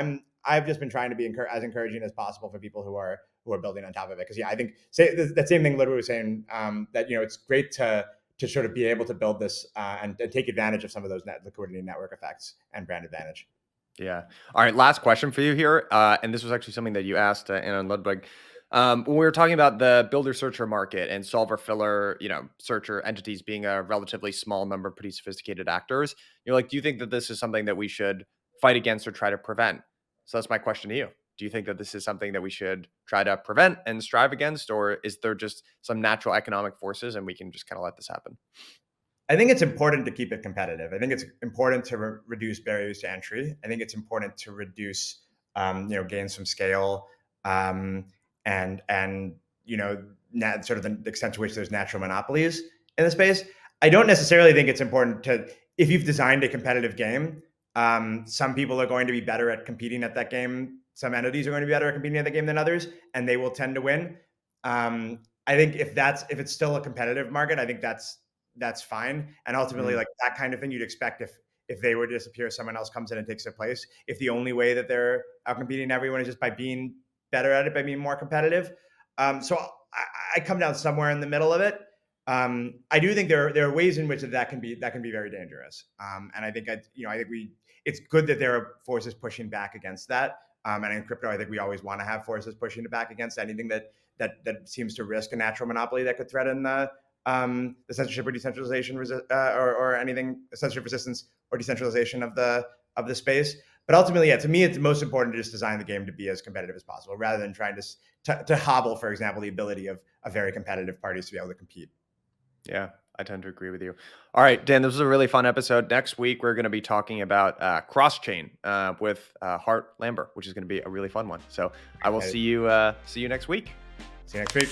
I've just been trying to be as encouraging as possible for people who are building on top of it, because I think that same thing Ludwig was saying, that it's great to sort of be able to build this and take advantage of some of those liquidity network effects and brand advantage. Yeah. All right. Last question for you here. And this was actually something that you asked Anna and Ludwig. When we were talking about the builder searcher market and solver filler, searcher entities being a relatively small number of pretty sophisticated actors, you're like, do you think that this is something that we should fight against or try to prevent? So that's my question to you. Do you think that this is something that we should try to prevent and strive against, or is there just some natural economic forces and we can just kind of let this happen? I think it's important to keep it competitive. I think it's important to reduce barriers to entry. I think it's important to reduce, gain some scale, and sort of the extent to which there's natural monopolies in the space. I don't necessarily think it's important if you've designed a competitive game, some people are going to be better at competing at that game. Some entities are going to be better at competing at the game than others, and they will tend to win. I think if it's still a competitive market, I think that's fine. And ultimately, like that kind of thing, you'd expect if they were to disappear, someone else comes in and takes their place. If the only way that they're outcompeting everyone is just by being better at it, by being more competitive. So I come down somewhere in the middle of it. I do think there are ways in which that can be very dangerous. And I think it's good that there are forces pushing back against that. And in crypto, I think we always want to have forces pushing back against anything that seems to risk a natural monopoly that could threaten the censorship or decentralization or anything, censorship resistance or decentralization of the space. But ultimately, to me, it's most important to just design the game to be as competitive as possible, rather than trying to hobble, for example, the ability of very competitive parties to be able to compete. Yeah, I tend to agree with you. All right, Dan, this was a really fun episode. Next week, we're going to be talking about cross-chain with Hart Lambert, which is going to be a really fun one. So I will see you next week. See you next week.